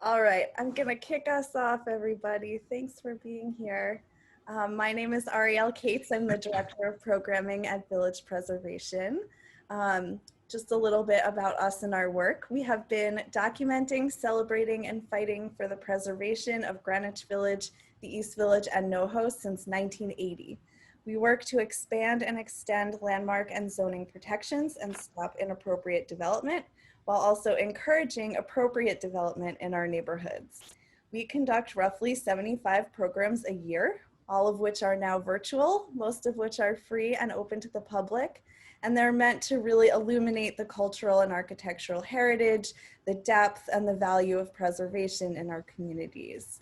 All right, I'm gonna kick us off, everybody. Thanks for being here. My name is Ariel Cates. I'm the Director of Programming at Village Preservation. Just a little bit about us and our work. We have been documenting, celebrating, and fighting for the preservation of Greenwich Village, the East Village, and NoHo since 1980. We work to expand and extend landmark and zoning protections and stop inappropriate development, while also encouraging appropriate development in our neighborhoods. We conduct roughly 75 programs a year, all of which are now virtual, most of which are free and open to the public, and they're meant to really illuminate the cultural and architectural heritage, the depth and the value of preservation in our communities.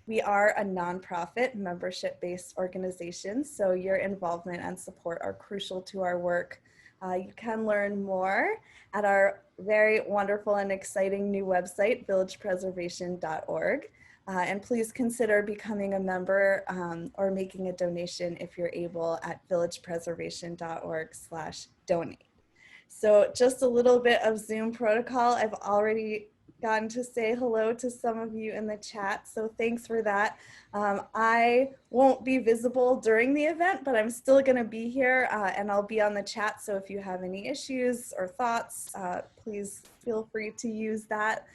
We are a nonprofit, membership-based organization, so your involvement and support are crucial to our work. You can learn more at our very wonderful and exciting new website, villagepreservation.org. And please consider becoming a member or making a donation if you're able at villagepreservation.org/donate. So just a little bit of Zoom protocol. I've already gotten to say hello to some of you in the chat, so thanks for that. I won't be visible during the event, but I'm still gonna be here and I'll be on the chat, so if you have any issues or thoughts, please feel free to use that.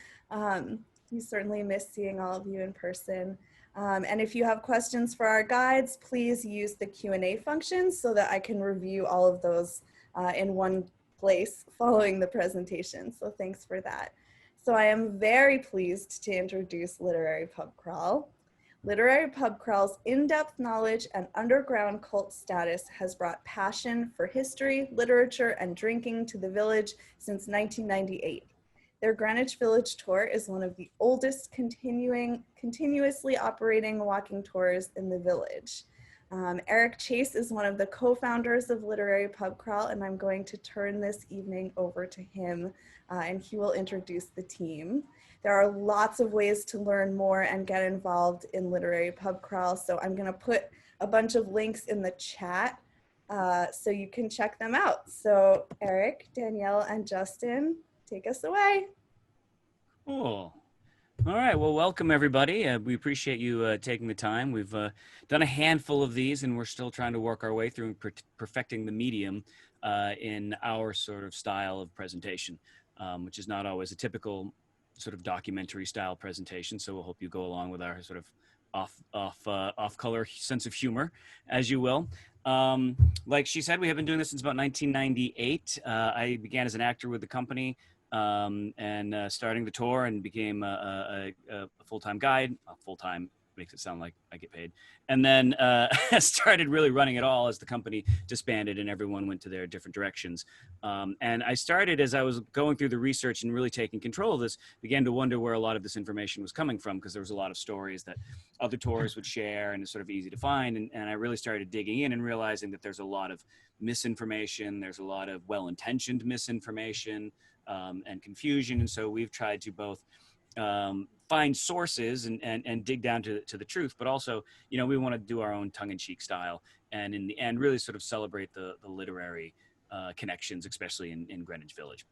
We certainly miss seeing all of you in person. And if you have questions for our guides, please use the Q&A function so that I can review all of those in one place following the presentation, so thanks for that. So I am very pleased to introduce Literary Pub Crawl. Literary Pub Crawl's in-depth knowledge and underground cult status has brought passion for history, literature, and drinking to the village since 1998. Their Greenwich Village tour is one of the oldest continuously operating walking tours in the village. Eric Chase is one of the co-founders of Literary Pub Crawl, and I'm going to turn this evening over to him, and he will introduce the team. There are lots of ways to learn more and get involved in Literary Pub Crawl, so I'm going to put a bunch of links in the chat so you can check them out. So Eric, Danielle, and Justin, take us away. Cool. All right, well, welcome everybody. We appreciate you taking the time. We've done a handful of these and we're still trying to work our way through perfecting the medium in our sort of style of presentation, which is not always a typical sort of documentary style presentation. So we'll hope you go along with our sort of off-color sense of humor, as you will. Like she said, we have been doing this since about 1998. I began as an actor with the company. And starting the tour and became a full-time guide. Full-time makes it sound like I get paid. And then started really running it all as the company disbanded and everyone went to their different directions. And I started as I was going through the research and really taking control of this, began to wonder where a lot of this information was coming from, because there was a lot of stories that other tours would share and it's sort of easy to find. And I really started digging in and realizing that there's a lot of misinformation. There's a lot of well-intentioned misinformation. And confusion. And so we've tried to both find sources and dig down to the truth, but also, you know, we want to do our own tongue-in-cheek style and in the end really sort of celebrate the literary connections, especially in Greenwich Village.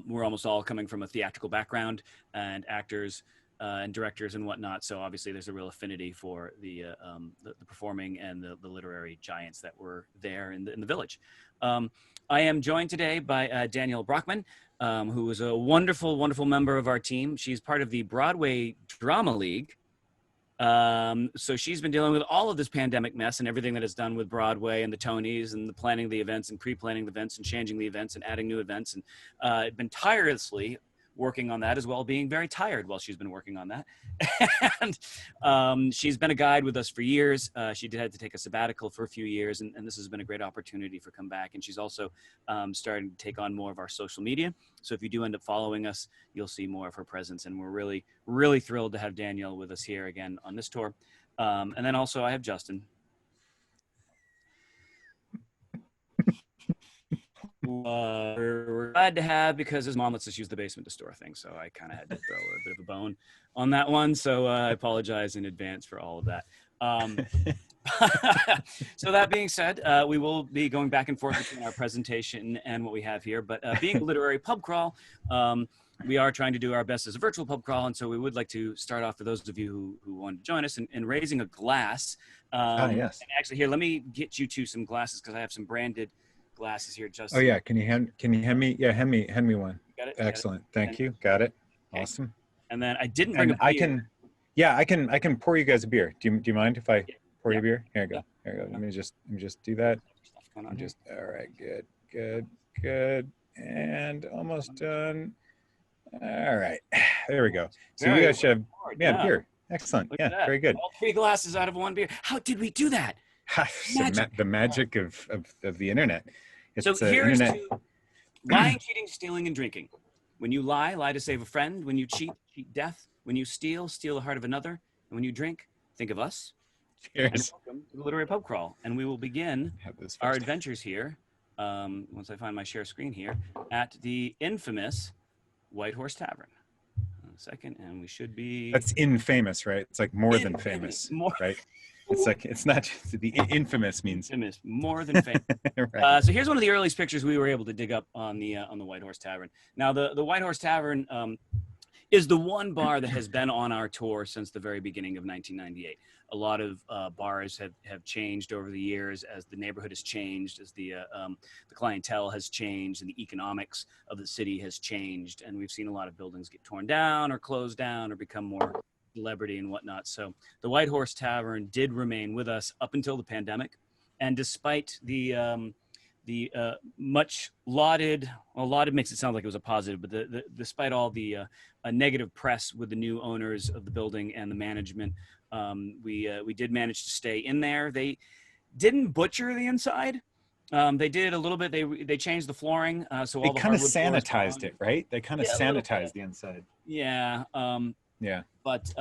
We're almost all coming from a theatrical background and actors and directors and whatnot. So obviously there's a real affinity for the performing and the literary giants that were there in the village. I am joined today by Danielle Brockman, who is a wonderful, wonderful member of our team. She's part of the Broadway Drama League. So she's been dealing with all of this pandemic mess and everything that is done with Broadway and the Tonys and the planning the events and pre-planning the events and changing the events and adding new events, and been tirelessly working on that, as well, being very tired while she's been working on that. And she's been a guide with us for years. She had to take a sabbatical for a few years, and this has been a great opportunity for come back. And she's also starting to take on more of our social media. So if you do end up following us, you'll see more of her presence. And we're really, really thrilled to have Danielle with us here again on this tour. And then also I have Justin. We're glad to have, because his mom lets us use the basement to store things, so I kind of had to throw a bit of a bone on that one, so I apologize in advance for all of that. So that being said, we will be going back and forth between our presentation and what we have here. But being a literary pub crawl, we are trying to do our best as a virtual pub crawl. And so we would like to start off for those of you who want to join us in raising a glass. Yes. And actually, here, let me get you to some glasses because I have some branded glasses here. Just Oh yeah, can you hand me? Yeah, hand me one. got it. Excellent. Thank And- you. Got it. Okay. Awesome. And then I didn't bring And a beer. I can pour you guys a beer. Do you mind if I pour you a beer? Here I go. Yeah. Here I go. Let me just do that. Stuff going on here. All right. Good. And almost done. All right. There we go. So you Very guys should have yeah. beer. Excellent. Look Yeah, at that. very good. All 3 glasses out of 1 beer. How did we do that? Magic. The magic of the internet. It's So here's internet. to lying, cheating, stealing, and drinking. When you lie, lie to save a friend. When you cheat, cheat death. When you steal, steal the heart of another. And when you drink, think of us. And Cheers. welcome to the Literary Pub Crawl. And we will begin Have this our first. adventures here, once I find my share screen here, at the infamous White Horse Tavern. A second, and we should be... That's infamous, right? It's like more than Infamous. famous, More right? It's like, it's not just the infamous means. infamous, more than famous. Right. So here's one of the earliest pictures we were able to dig up on the White Horse Tavern. Now the White Horse Tavern is the one bar that has been on our tour since the very beginning of 1998. A lot of bars have changed over the years as the neighborhood has changed, as the clientele has changed, and the economics of the city has changed, and we've seen a lot of buildings get torn down or closed down or become more celebrity and whatnot. So the White Horse Tavern did remain with us up until the pandemic, and despite the much lauded, well, lauded makes it sound like it was a positive, but despite all the negative press with the new owners of the building and the management, we did manage to stay in there. They didn't butcher the inside. They did a little bit. They changed the flooring, so They all the kind of hardwood floors sanitized gone. it, right? They kind of Yeah, a little sanitized the inside. Yeah. Yeah. But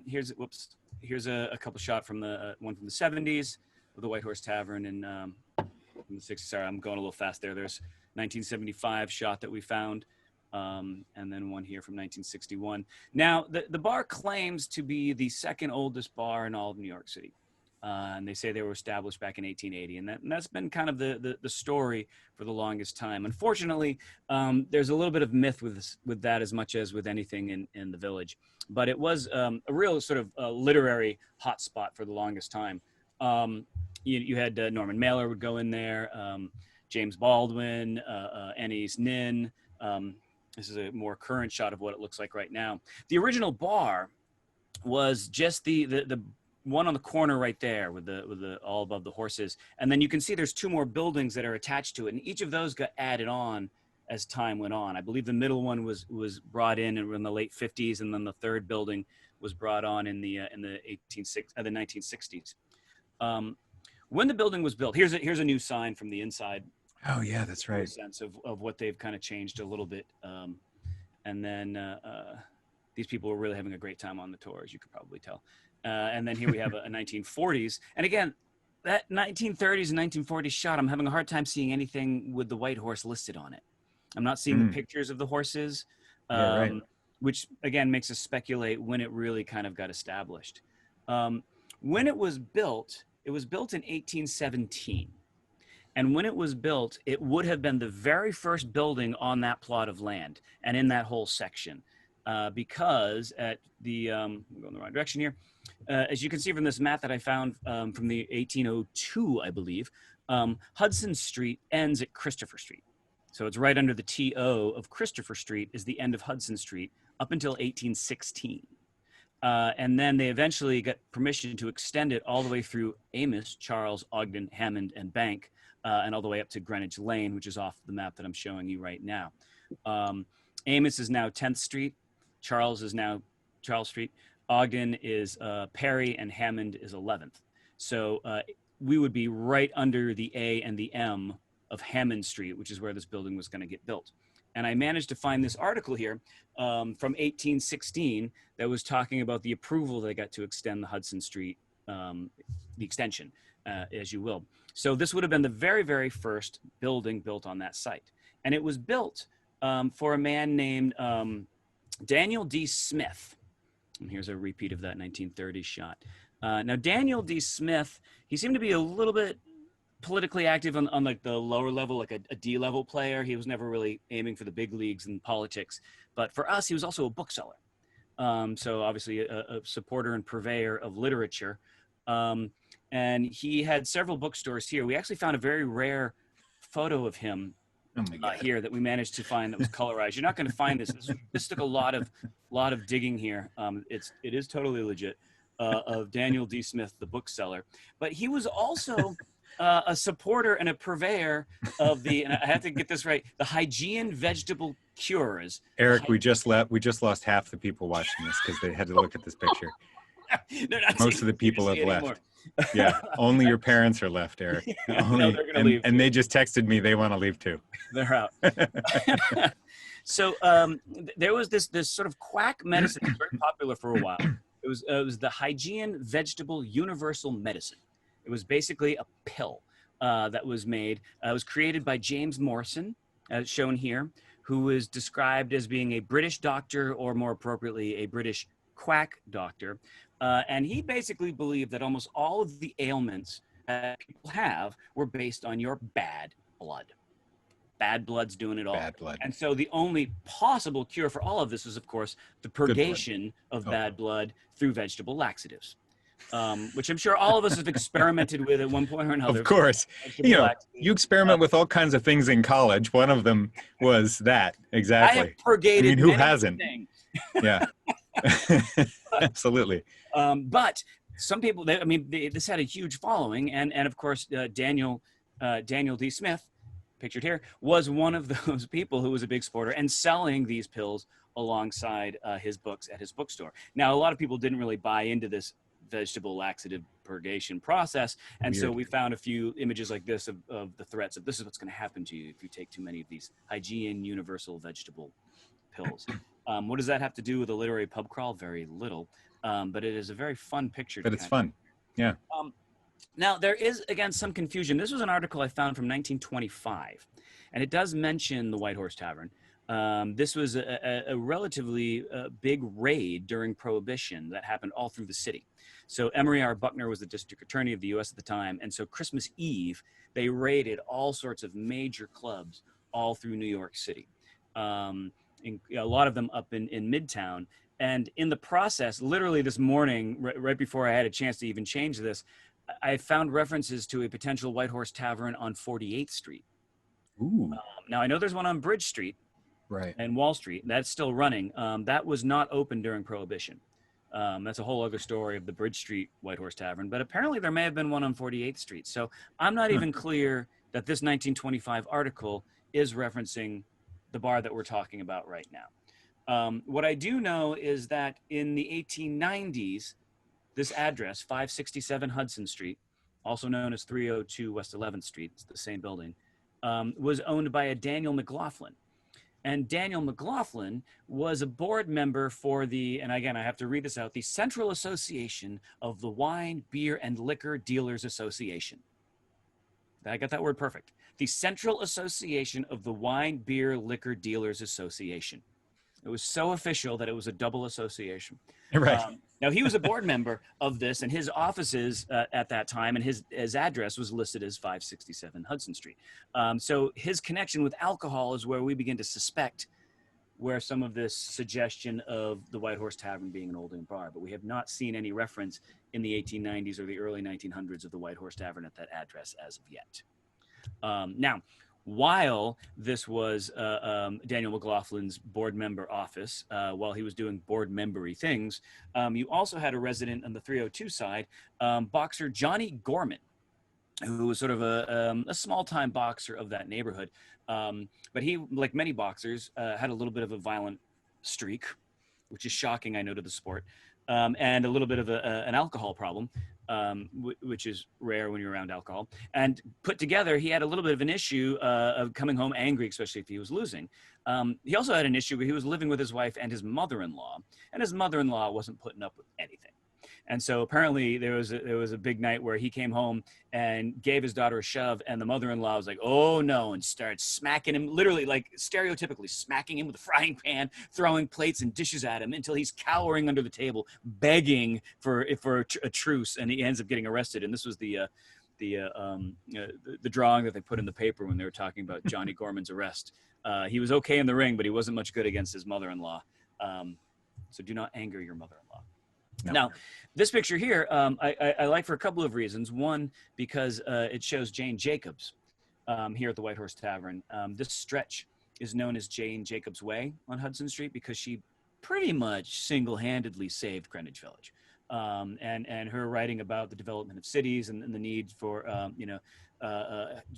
here's a couple shot from the one from the 70s of the White Horse Tavern, and from the 60s. Sorry, I'm going a little fast there. There's 1975 shot that we found, and then one here from 1961. Now, the bar claims to be the second oldest bar in all of New York City. And they say they were established back in 1880, and that's been kind of the story for the longest time. Unfortunately, there's a little bit of myth with that, as much as with anything in the village. But it was a real sort of literary hotspot for the longest time. You had Norman Mailer would go in there, James Baldwin, Annie's Nin. This is a more current shot of what it looks like right now. The original bar was just the one on the corner right there with the all above the horses, and then you can see there's 2 more buildings that are attached to it, and each of those got added on as time went on. I believe the middle one was brought in the late 50s, and then the third building was brought on in the 1960s. When the building was built, here's a new sign from the inside. Oh yeah, that's right. Sense of what they've kind of changed a little bit, and then these people were really having a great time on the tour, as you could probably tell. And then here we have a 1940s, and again, that 1930s and 1940s shot, I'm having a hard time seeing anything with the White Horse listed on it. I'm not seeing the pictures of the horses, Yeah, right. which again makes us speculate when it really kind of got established. When it was built in 1817. And when it was built, it would have been the very first building on that plot of land and in that whole section. Because at the, I'm going in the wrong direction here. As you can see from this map that I found from the 1802, I believe, Hudson Street ends at Christopher Street. So it's right under the TO of Christopher Street is the end of Hudson Street up until 1816. And then they eventually got permission to extend it all the way through Amos, Charles, Ogden, Hammond, and Bank, and all the way up to Greenwich Lane, which is off the map that I'm showing you right now. Amos is now 10th Street. Charles is now Charles Street. Ogden is Perry, and Hammond is 11th. So we would be right under the A and the M of Hammond Street, which is where this building was going to get built. And I managed to find this article here from 1816 that was talking about the approval they got to extend the Hudson Street, the extension, as you will. So this would have been the very, very first building built on that site. And it was built for a man named Daniel D. Smith. And here's a repeat of that 1930s shot. Now, Daniel D. Smith, he seemed to be a little bit politically active on like the lower level, like a D level player. He was never really aiming for the big leagues in politics. But for us, he was also a bookseller. So obviously a supporter and purveyor of literature. And he had several bookstores here. We actually found a very rare photo of him here that we managed to find that was colorized. You're not going to find this. This took a lot of digging here. It is totally legit, of Daniel D. Smith, the bookseller. But he was also a supporter and a purveyor of and I have to get this right, the Hygiene vegetable cures. Eric, we just lost half the people watching this because they had to look at this picture. Most of the people have left. Yeah, only your parents are left, Eric. No, they're gonna leave. And they just texted me they want to leave too. They're out. So there was this sort of quack medicine that was very popular for a while. It was the Hygiene vegetable universal medicine. It was basically a pill that was made. It was created by James Morrison, as shown here, who is described as being a British doctor, or more appropriately, a British quack doctor. And he basically believed that almost all of the ailments that people have were based on your bad blood. Bad blood's doing it all. Bad blood. And so the only possible cure for all of this is, of course, the purgation of bad blood through vegetable laxatives, which I'm sure all of us have experimented with at one point or another. Of course. You know, you experiment with all kinds of things in college. One of them was that. Exactly. I have purgated. I mean, who many hasn't? things. Yeah. Absolutely. But some people, this had a huge following, and of course, Daniel D. Smith, pictured here, was one of those people who was a big supporter and selling these pills alongside his books at his bookstore. Now, a lot of people didn't really buy into this vegetable laxative purgation process, and so we found a few images like this of the threats of this is what's going to happen to you if you take too many of these Hygiene universal vegetable pills. What does that have to do with a literary pub crawl? Very little, but it is a very fun picture. But it's fun. Yeah. Now, there is, again, some confusion. This was an article I found from 1925, and it does mention the White Horse Tavern. This was a relatively big raid during Prohibition that happened all through the city. So Emory R. Buckner was the district attorney of the U.S. at the time, and so Christmas Eve, they raided all sorts of major clubs all through New York City. A lot of them up in Midtown. And in the process, literally this morning, right before I had a chance to even change this, I found references to a potential White Horse Tavern on 48th Street. Ooh. Now, I know there's one on Bridge Street, right, and Wall Street. That's still running. That was not open during Prohibition. That's a whole other story of the Bridge Street White Horse Tavern. But apparently there may have been one on 48th Street. So I'm not even clear that this 1925 article is referencing the bar that we're talking about right now. What I do know is that in the 1890s, this address, 567 Hudson Street, also known as 302 West 11th Street, it's the same building, was owned by a Daniel McLaughlin. And Daniel McLaughlin was a board member for and again, I have to read this out, the Central Association of the Wine, Beer, and Liquor Dealers Association. I got that word perfect. The Central Association of the Wine, Beer, Liquor Dealers Association. It was so official that it was a double association. Right. Now, he was a board member of this, and his offices at that time, and his address was listed as 567 Hudson Street. So his connection with alcohol is where we begin to suspect where some of this suggestion of the White Horse Tavern being an old bar. But we have not seen any reference in the 1890s or the early 1900s of the White Horse Tavern at that address as of yet. Now, while this was Daniel McLaughlin's board member office, while he was doing board membery things, you also had a resident on the 302 side, boxer Johnny Gorman, who was sort of a small-time boxer of that neighborhood. But he, like many boxers, had a little bit of a violent streak, which is shocking, I know, to the sport, and a little bit of an alcohol problem. Which is rare when you're around alcohol. And put together, he had a little bit of an issue of coming home angry, especially if he was losing. He also had an issue where he was living with his wife and his mother-in-law, and his mother-in-law wasn't putting up with anything. And so apparently there was a big night where he came home and gave his daughter a shove, and the mother-in-law was like, "Oh no," and started smacking him, literally, like stereotypically smacking him with a frying pan, throwing plates and dishes at him until he's cowering under the table, begging for a truce, and he ends up getting arrested. And this was the drawing that they put in the paper when they were talking about Johnny Gorman's arrest. He was okay in the ring, but he wasn't much good against his mother-in-law. So do not anger your mother-in-law. No. Now, this picture here, I like for a couple of reasons. One, because it shows Jane Jacobs here at the White Horse Tavern. This stretch is known as Jane Jacobs Way on Hudson Street because she pretty much single-handedly saved Greenwich Village. And her writing about the development of cities and the need for,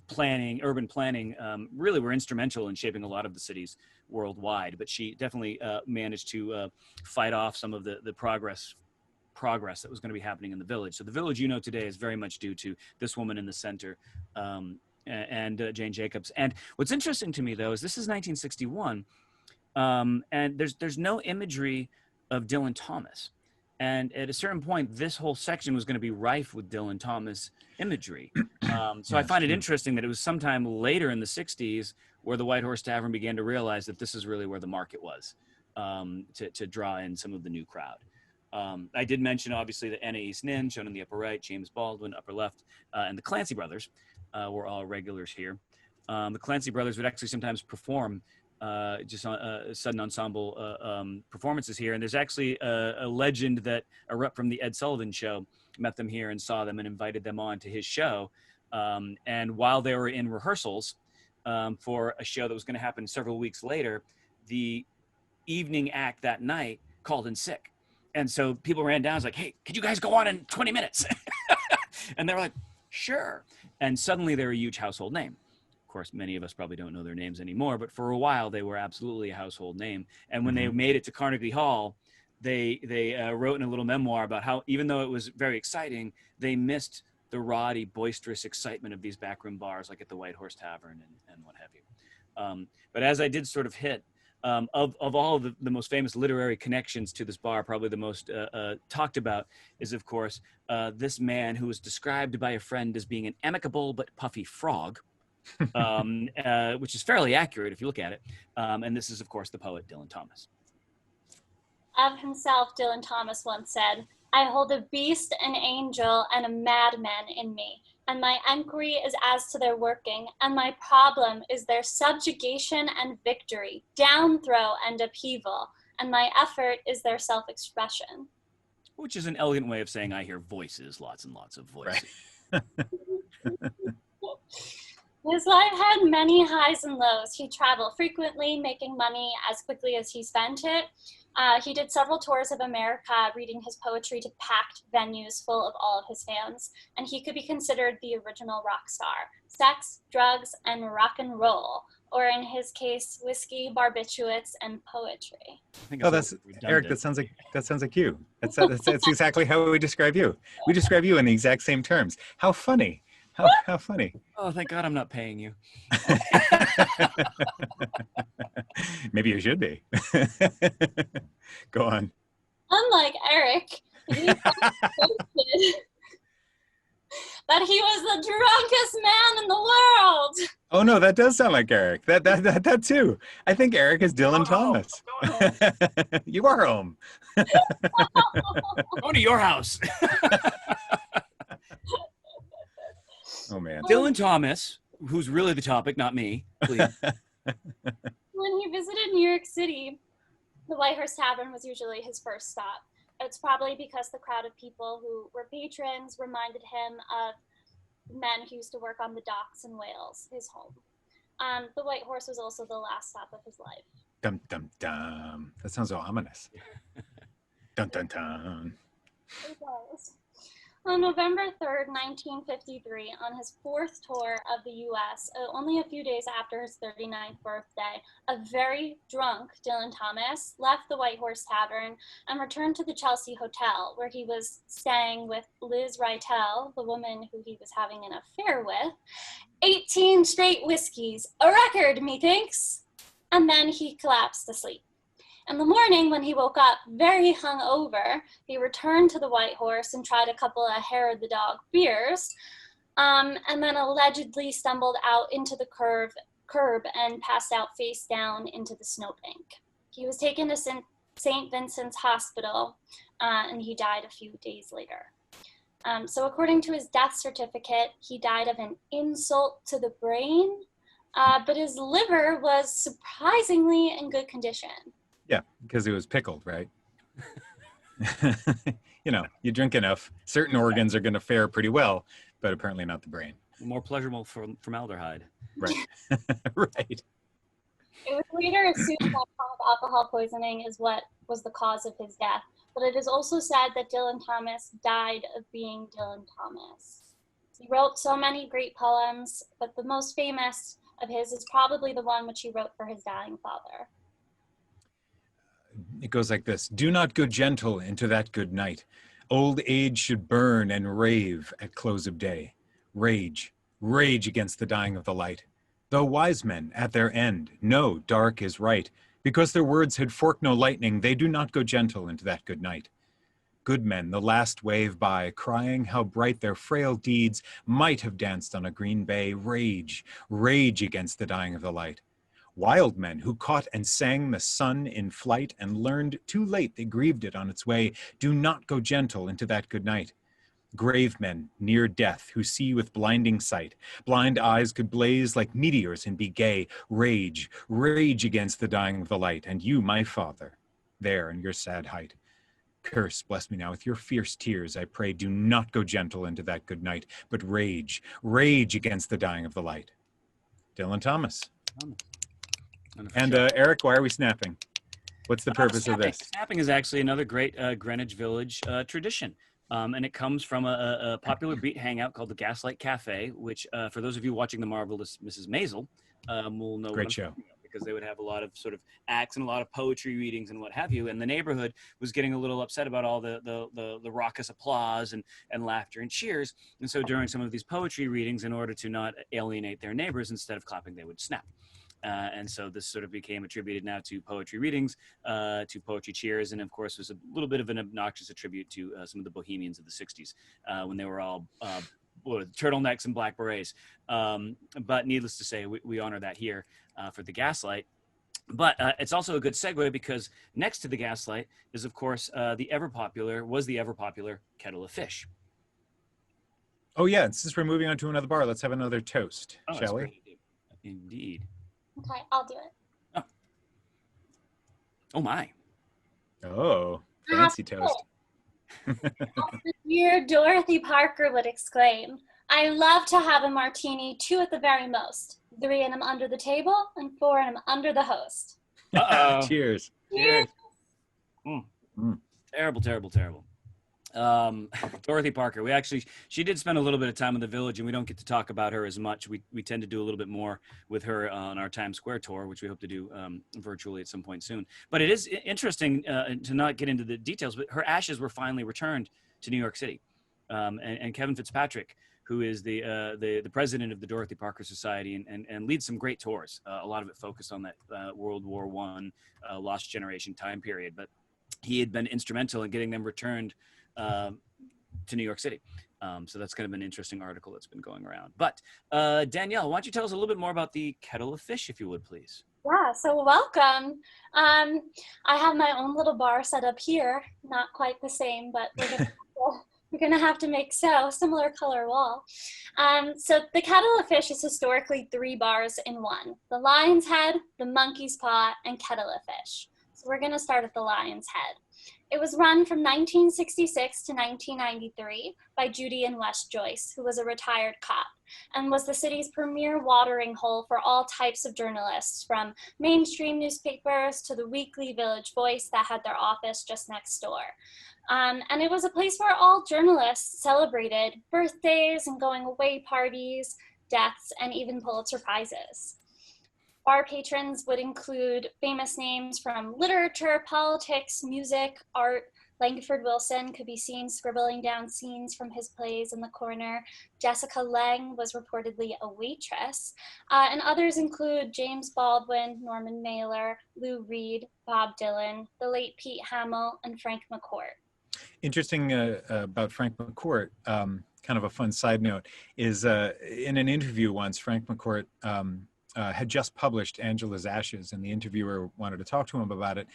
planning, urban planning, really were instrumental in shaping a lot of the cities worldwide. But she definitely managed to fight off some of the progress that was going to be happening in the village. So the village you know today is very much due to this woman in the center, and Jane Jacobs. And what's interesting to me, though, is this is 1961, and there's no imagery of Dylan Thomas. And at a certain point, this whole section was going to be rife with Dylan Thomas imagery. So I find it interesting that it was sometime later in the 60s where the White Horse Tavern began to realize that this is really where the market was, to draw in some of the new crowd. I did mention, obviously, that Anna East Nin, shown in the upper right, James Baldwin, upper left, and the Clancy brothers were all regulars here. The Clancy brothers would actually sometimes perform just on sudden ensemble performances here. And there's actually a legend that a rep from the Ed Sullivan Show met them here and saw them and invited them on to his show. And while they were in rehearsals for a show that was going to happen several weeks later, the evening act that night called in sick. And so people ran down, was like, "Hey, could you guys go on in 20 minutes?" And they were like, "Sure." And suddenly they're a huge household name. Of course, many of us probably don't know their names anymore, but for a while they were absolutely a household name. And when they made it to Carnegie Hall, they wrote in a little memoir about how, even though it was very exciting, they missed the rowdy, boisterous excitement of these backroom bars like at the White Horse Tavern and what have you. But as I did sort of hit, of all of the most famous literary connections to this bar, probably the most talked about is, of course, this man who was described by a friend as being an amicable but puffy frog, which is fairly accurate if you look at it. And this is, of course, the poet Dylan Thomas. Of himself, Dylan Thomas once said, "I hold a beast, an angel, and a madman in me, and my enquiry is as to their working, and my problem is their subjugation and victory, downthrow and upheaval, and my effort is their self-expression." Which is an elegant way of saying I hear voices, lots and lots of voices. Right. His life had many highs and lows. He traveled frequently, making money as quickly as he spent it. He did several tours of America, reading his poetry to packed venues full of all of his fans, and he could be considered the original rock star. Sex, drugs, and rock and roll, or in his case, whiskey, barbiturates, and poetry. Oh, that's Eric. That sounds like you. That's exactly how we describe you. We describe you in the exact same terms. How funny. How funny. Oh, thank God I'm not paying you. Maybe you should be. Go on. Unlike Eric, he that he was the drunkest man in the world. Oh no, that does sound like Eric. That too. I think Eric is Dylan Thomas. You are home. Going to your house. Oh man. Dylan Thomas, who's really the topic, not me, please. When he visited New York City, the White Horse Tavern was usually his first stop. It's probably because the crowd of people who were patrons reminded him of men who used to work on the docks in Wales, his home. The White Horse was also the last stop of his life. Dum dum dum. That sounds so ominous. Dun dun dun. It was. On November 3rd, 1953, on his fourth tour of the U.S., only a few days after his 39th birthday, a very drunk Dylan Thomas left the White Horse Tavern and returned to the Chelsea Hotel, where he was staying with Liz Rytel, the woman who he was having an affair with. 18 straight whiskeys, a record, methinks. And then he collapsed asleep. In the morning, when he woke up very hungover, he returned to the White Horse and tried a couple of Herod the Dog beers, and then allegedly stumbled out into the curb and passed out face down into the snowbank. He was taken to St. Vincent's Hospital, and he died a few days later. So according to his death certificate, he died of an insult to the brain, but his liver was surprisingly in good condition. Yeah, because it was pickled, right? You know, you drink enough, certain organs are going to fare pretty well, but apparently not the brain. More pleasurable formaldehyde. Right. Right. It was later assumed that chronic alcohol poisoning is what was the cause of his death, but it is also said that Dylan Thomas died of being Dylan Thomas. He wrote so many great poems, but the most famous of his is probably the one which he wrote for his dying father. It goes like this. Do not go gentle into that good night. Old age should burn and rave at close of day. Rage, rage against the dying of the light. Though wise men at their end know dark is right, because their words had forked no lightning, they do not go gentle into that good night. Good men the last wave by, crying how bright their frail deeds might have danced on a green bay. Rage, rage against the dying of the light. Wild men who caught and sang the sun in flight and learned too late they grieved it on its way, do not go gentle into that good night. Grave men near death who see with blinding sight, blind eyes could blaze like meteors and be gay. Rage, rage against the dying of the light, and you, my father, there in your sad height. Curse, bless me now with your fierce tears, I pray, do not go gentle into that good night, but rage, rage against the dying of the light. Dylan Thomas. And Eric, why are we snapping? What's the purpose of this? Snapping is actually another great Greenwich Village tradition. And it comes from a popular beat hangout called the Gaslight Cafe, which for those of you watching The Marvelous Mrs. Maisel will know. Great show. Because they would have a lot of sort of acts and a lot of poetry readings and what have you. And the neighborhood was getting a little upset about all the raucous applause and laughter and cheers. And so during some of these poetry readings, in order to not alienate their neighbors, instead of clapping, they would snap. And so this sort of became attributed now to poetry readings, to poetry cheers, and of course was a little bit of an obnoxious attribute to some of the bohemians of the 60s when they were all turtlenecks and black berets. But needless to say, we honor that here for the Gaslight. But it's also a good segue because next to the Gaslight is, of course, the ever popular Kettle of Fish. Oh yeah, since we're moving on to another bar, let's have another toast, shall we? Indeed. Okay, I'll do it. Oh my. Oh, fancy toast. Dear Dorothy Parker would exclaim, I love to have a martini, 2 at the very most. 3 in them under the table and 4 in them under the host. Uh-oh. Cheers. Cheers. Terrible, terrible, terrible. Dorothy Parker, she did spend a little bit of time in the Village, and we don't get to talk about her as much. We tend to do a little bit more with her on our Times Square tour, which we hope to do virtually at some point soon. But it is interesting to not get into the details, but her ashes were finally returned to New York City. And Kevin Fitzpatrick, who is the president of the Dorothy Parker Society and leads some great tours, a lot of it focused on that World War I lost generation time period. But he had been instrumental in getting them returned to New York City. So that's kind of an interesting article that's been going around. But Danielle, why don't you tell us a little bit more about the Kettle of Fish, if you would, please? Yeah, so welcome. I have my own little bar set up here. Not quite the same, but we're gonna have to make similar color wall. So the Kettle of Fish is historically 3 bars in one: the Lion's Head, the Monkey's Paw, and Kettle of Fish. So we're gonna start at the Lion's Head. It was run from 1966 to 1993 by Judy and Wes Joyce, who was a retired cop, and was the city's premier watering hole for all types of journalists, from mainstream newspapers to the weekly Village Voice that had their office just next door. And it was a place where all journalists celebrated birthdays and going away parties, deaths, and even Pulitzer Prizes. Bar patrons would include famous names from literature, politics, music, art, Langford Wilson could be seen scribbling down scenes from his plays in the corner. Jessica Lange was reportedly a waitress. And others include James Baldwin, Norman Mailer, Lou Reed, Bob Dylan, the late Pete Hamill, and Frank McCourt. Interesting about Frank McCourt, kind of a fun side note, is in an interview once, Frank McCourt had just published Angela's Ashes, and the interviewer wanted to talk to him about it.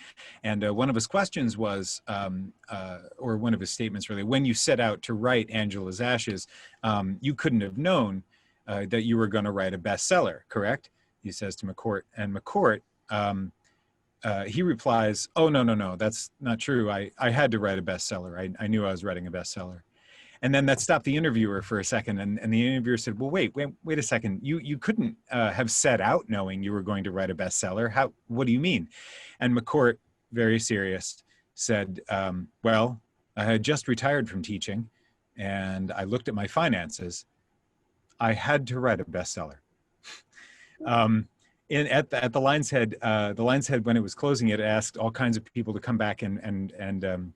And one of his questions was, or one of his statements really, when you set out to write Angela's Ashes, you couldn't have known that you were going to write a bestseller, correct? He says to McCourt. And McCourt, he replies, oh, no, that's not true. I had to write a bestseller. I knew I was writing a bestseller. And then that stopped the interviewer for a second. And the interviewer said, well, wait a second. You couldn't have set out knowing you were going to write a bestseller. What do you mean? And McCourt, very serious, said, well, I had just retired from teaching and I looked at my finances. I had to write a bestseller. At the Lion's Head, when it was closing, it asked all kinds of people to come back and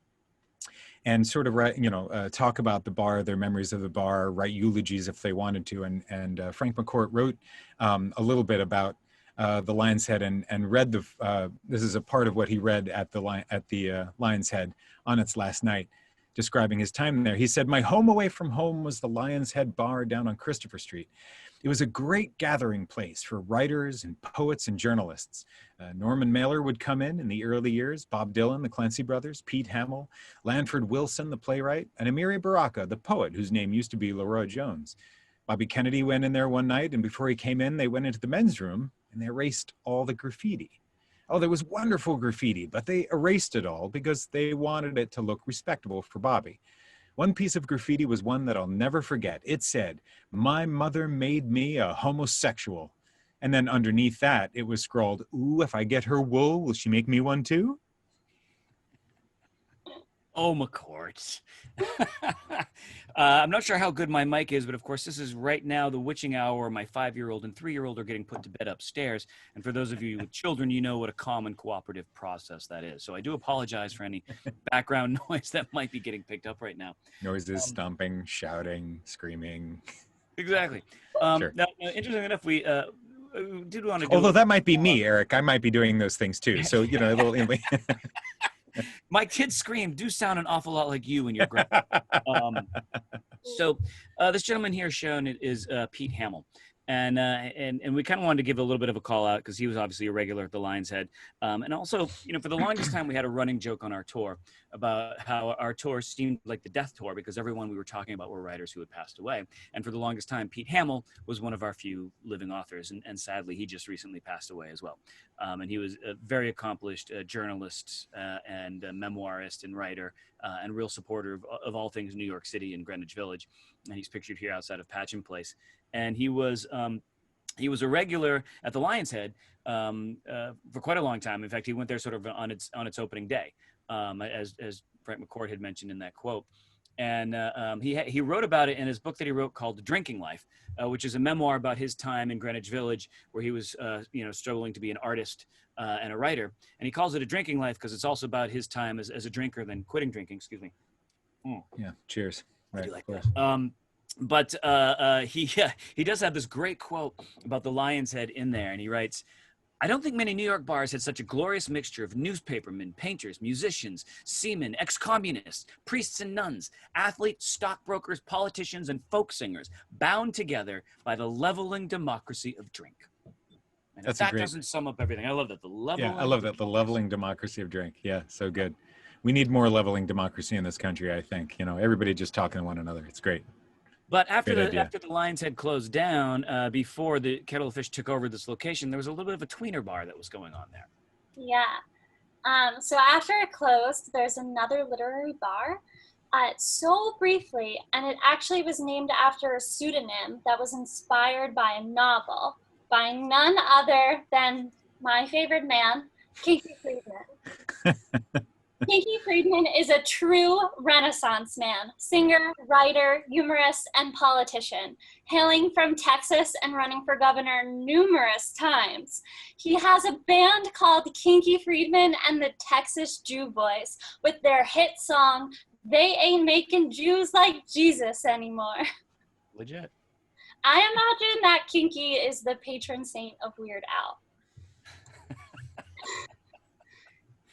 sort of write, talk about the bar, their memories of the bar, write eulogies if they wanted to. And Frank McCourt wrote a little bit about the Lion's Head and read this is a part of what he read at the Lion's Head on its last night, describing his time there. He said, "My home away from home was the Lion's Head bar down on Christopher Street. It was a great gathering place for writers and poets and journalists. Norman Mailer would come in the early years, Bob Dylan, the Clancy brothers, Pete Hamill, Lanford Wilson, the playwright, and Amiri Baraka, the poet, whose name used to be Leroy Jones. Bobby Kennedy went in there one night, and before he came in, they went into the men's room, and they erased all the graffiti. Oh, there was wonderful graffiti, but they erased it all because they wanted it to look respectable for Bobby. One piece of graffiti was one that I'll never forget. It said, 'My mother made me a homosexual.' And then underneath that, it was scrawled, 'Ooh, if I get her wool, will she make me one too?'" Oh, McCourt. I'm not sure how good my mic is, but of course, this is right now the witching hour. My 5-year-old and 3-year-old are getting put to bed upstairs. And for those of you with children, you know what a common cooperative process that is. So I do apologize for any background noise that might be getting picked up right now. Noises, stomping, shouting, screaming. Exactly. Sure. Now, interestingly enough, we did want to do... Although that might be me, Eric. I might be doing those things too. So, a little... My kids scream do sound an awful lot like you and your grandpa. So this gentleman here shown is Pete Hamill. And we kind of wanted to give a little bit of a call out because he was obviously a regular at the Lion's Head. And also, for the longest time, we had a running joke on our tour about how our tour seemed like the death tour because everyone we were talking about were writers who had passed away. And for the longest time, Pete Hamill was one of our few living authors. And sadly, he just recently passed away as well. And he was a very accomplished journalist and memoirist and writer and real supporter of all things New York City and Greenwich Village. And he's pictured here outside of Patchen Place. And he was a regular at the Lion's Head for quite a long time. In fact, he went there sort of on its opening day, as Frank McCourt had mentioned in that quote. And he wrote about it in his book that he wrote called The Drinking Life, which is a memoir about his time in Greenwich Village, where he was struggling to be an artist and a writer. And he calls it a drinking life because it's also about his time as a drinker, then quitting drinking. Excuse me. Yeah. Cheers. Right. Like But he does have this great quote about the Lion's Head in there, and he writes, "I don't think many New York bars had such a glorious mixture of newspapermen, painters, musicians, seamen, ex-communists, priests and nuns, athletes, stockbrokers, politicians, and folk singers, bound together by the leveling democracy of drink." And if that doesn't sum up everything. I love that. I love that. The leveling democracy of drink. Yeah, so good. We need more leveling democracy in this country, I think. Everybody just talking to one another. It's great. But after the Lion's Head closed down, before the Kettle of Fish took over this location, there was a little bit of a tweener bar that was going on there. Yeah. So after it closed, there's another literary bar. So briefly, and it actually was named after a pseudonym that was inspired by a novel by none other than my favorite man, Casey Friedman. Kinky Friedman is a true Renaissance man, singer, writer, humorist, and politician, hailing from Texas and running for governor numerous times. He has a band called Kinky Friedman and the Texas Jew Boys with their hit song, They Ain't Making Jews Like Jesus Anymore. Legit. I imagine that Kinky is the patron saint of Weird Al.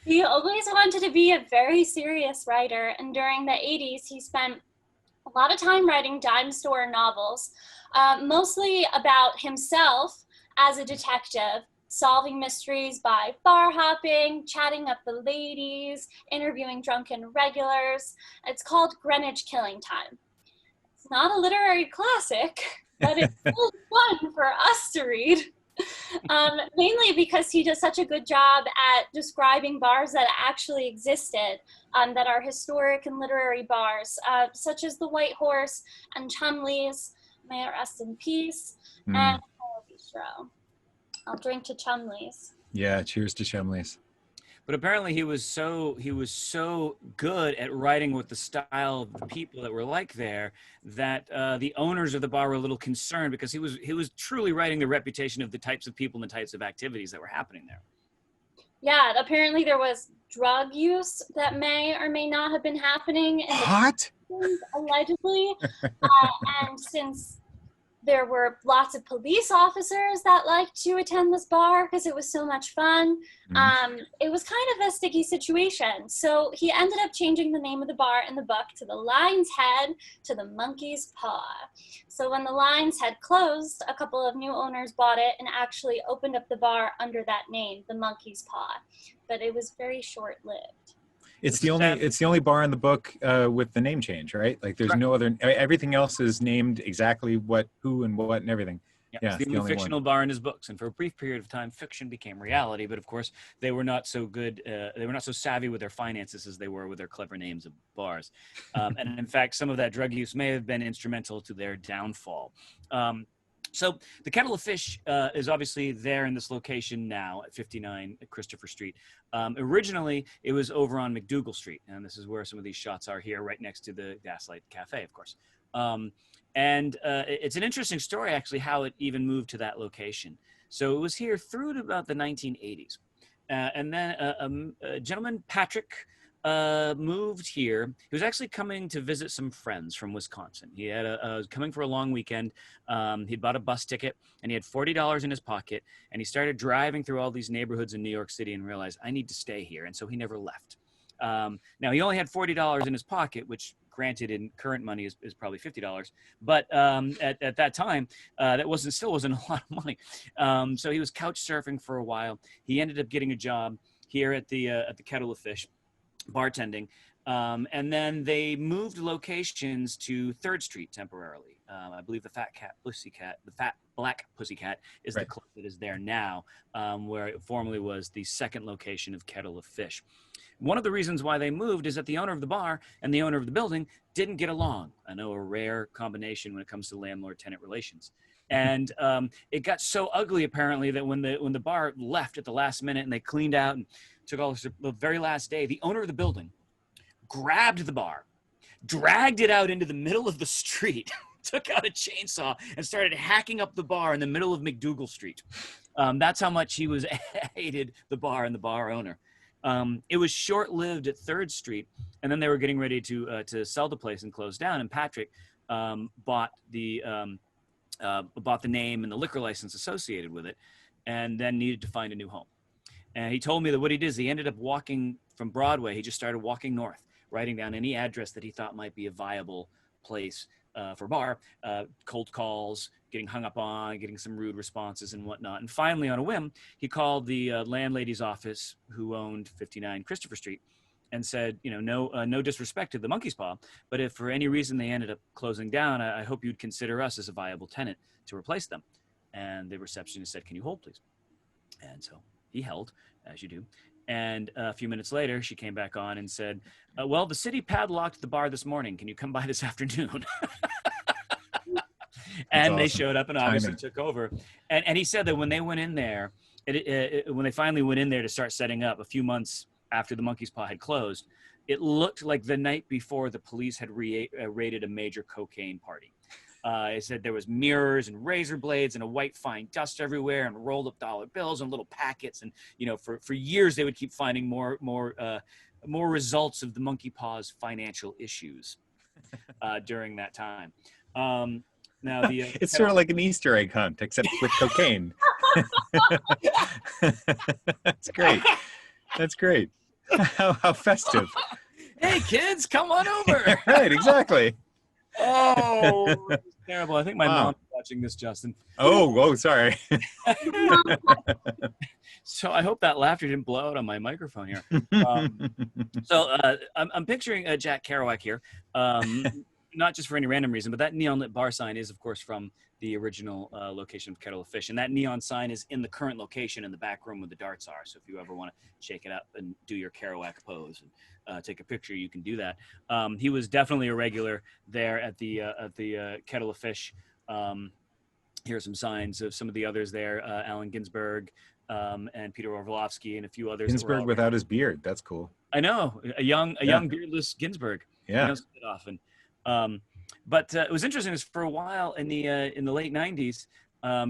He always wanted to be a very serious writer, and during the 80s, he spent a lot of time writing dime store novels, mostly about himself as a detective, solving mysteries by bar hopping, chatting up the ladies, interviewing drunken regulars. It's called Greenwich Killing Time. It's not a literary classic, but it's really fun for us to read. Mainly because he does such a good job at describing bars that actually existed, that are historic and literary bars, such as the White Horse and Chumley's, may it rest in peace, and Bistro. I'll drink to Chumley's. Yeah, cheers to Chumley's. But apparently he was so good at writing with the style of the people that were like there that the owners of the bar were a little concerned, because he was truly writing the reputation of the types of people and the types of activities that were happening there. Yeah, apparently there was drug use that may or may not have been happening in What? allegedly, and since there were lots of police officers that liked to attend this bar because it was so much fun. It was kind of a sticky situation. So he ended up changing the name of the bar in the book to the Lion's Head to the Monkey's Paw. So when the Lion's Head closed, a couple of new owners bought it and actually opened up the bar under that name, the Monkey's Paw. But it was very short-lived. It's the only bar in the book with the name change, right? Like there's no other. Everything else is named exactly who and what and everything. Yeah, it's the only fictional bar in his books, and for a brief period of time, fiction became reality. But of course, they were not so good. They were not so savvy with their finances as they were with their clever names of bars. And in fact, some of that drug use may have been instrumental to their downfall. So the Kettle of Fish is obviously there in this location now at 59 Christopher Street. Originally, it was over on McDougal Street, and this is where some of these shots are here, right next to the Gaslight Cafe, of course. And it's an interesting story, actually, how it even moved to that location. So it was here through to about the 1980s. And then a gentleman, Patrick, moved here. He was actually coming to visit some friends from Wisconsin. He had coming for a long weekend. He'd bought a bus ticket and he had $40 in his pocket, and he started driving through all these neighborhoods in New York City and realized, I need to stay here. And so he never left. Now he only had $40 in his pocket, which granted in current money is probably $50. But at that time, that still wasn't a lot of money. So he was couch surfing for a while. He ended up getting a job here at the Kettle of Fish, bartending, and then they moved locations to 3rd Street temporarily. I believe the Fat Black Pussycat is the club that is there now, where it formerly was the 2nd location of Kettle of Fish. One of the reasons why they moved is that the owner of the bar and the owner of the building didn't get along. I know, a rare combination when it comes to landlord-tenant relations. And it got so ugly, apparently, that when the bar left at the last minute and they cleaned out and took all this, the very last day, the owner of the building grabbed the bar, dragged it out into the middle of the street, took out a chainsaw and started hacking up the bar in the middle of McDougal Street. That's how much he hated the bar and the bar owner. It was short-lived at 3rd Street, and then they were getting ready to sell the place and close down. And Patrick bought the name and the liquor license associated with it, and then needed to find a new home. And he told me that what he did is he ended up walking from Broadway. He just started walking north, writing down any address that he thought might be a viable place for a bar, cold calls, getting hung up on, getting some rude responses and whatnot. And finally, on a whim, he called the landlady's office who owned 59 Christopher Street and said, no disrespect to the Monkey's Paw, but if for any reason they ended up closing down, I hope you'd consider us as a viable tenant to replace them. And the receptionist said, can you hold, please? And so he held, as you do. And a few minutes later, she came back on and said, well, the city padlocked the bar this morning. Can you come by this afternoon? And awesome. They showed up and obviously took over. And he said that when they went in there, when they finally went in there to start setting up a few months after the Monkey's Paw had closed, it looked like the night before the police had raided a major cocaine party. It said there was mirrors and razor blades and a white fine dust everywhere and rolled up dollar bills and little packets. And, you know, for years they would keep finding more results of the Monkey Paw's financial issues during that time. Now it's sort of like an Easter egg hunt, except with cocaine. That's great. That's great. How festive. Hey, kids, come on over. Right, exactly. Oh, this is terrible. I think my Wow. mom's watching this, Justin. Oh, sorry. So I hope that laughter didn't blow out on my microphone here. So I'm picturing Jack Kerouac here, not just for any random reason, but that neon lit bar sign is, of course, from the original location of Kettle of Fish. And that neon sign is in the current location in the back room where the darts are. So if you ever want to shake it up and do your Kerouac pose and take a picture, you can do that. He was definitely a regular there at the Kettle of Fish. Here are some signs of some of the others there, Allen Ginsberg and Peter Orlovsky and a few others. Ginsberg without his beard. That's cool. I know, a young beardless Ginsberg. Yeah. You don't see it often. But it was interesting is for a while in the late 90s,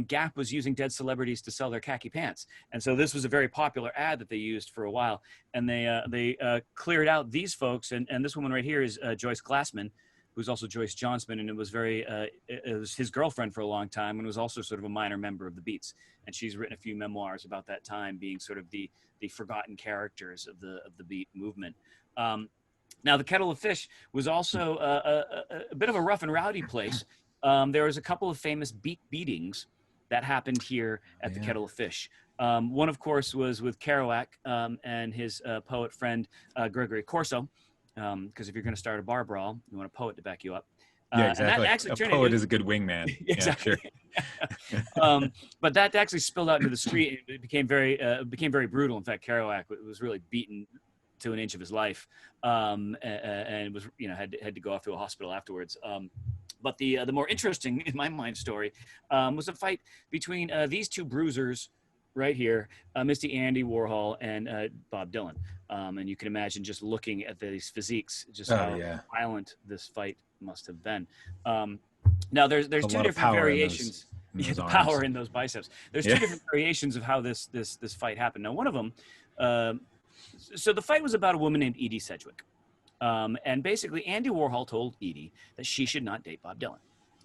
Gap was using dead celebrities to sell their khaki pants. And so this was a very popular ad that they used for a while. And they cleared out these folks. And this woman right here is Joyce Glassman, who's also Joyce Johnston. And it was it was his girlfriend for a long time and was also sort of a minor member of the Beats. And she's written a few memoirs about that time being sort of the forgotten characters of the Beat movement. Now, the Kettle of Fish was also a bit of a rough and rowdy place. There was a couple of famous beatings that happened here at the Kettle of Fish. One, of course, was with Kerouac and his poet friend, Gregory Corso, because if you're going to start a bar brawl, you want a poet to back you up. Yeah, exactly. And that actually a poet is a good wingman. Exactly. Yeah, sure. But that actually spilled out into the street. It became very brutal. In fact, Kerouac was really beaten to an inch of his life, and was had to go off to a hospital afterwards. But the more interesting, in my mind, story was a fight between these two bruisers right here, Mr. Andy Warhol and Bob Dylan. And you can imagine just looking at these physiques, just how violent this fight must have been. Now, there's two different variations. Power in those biceps. There's two different variations of how this fight happened. Now, one of them. So the fight was about a woman named Edie Sedgwick. And basically, Andy Warhol told Edie that she should not date Bob Dylan.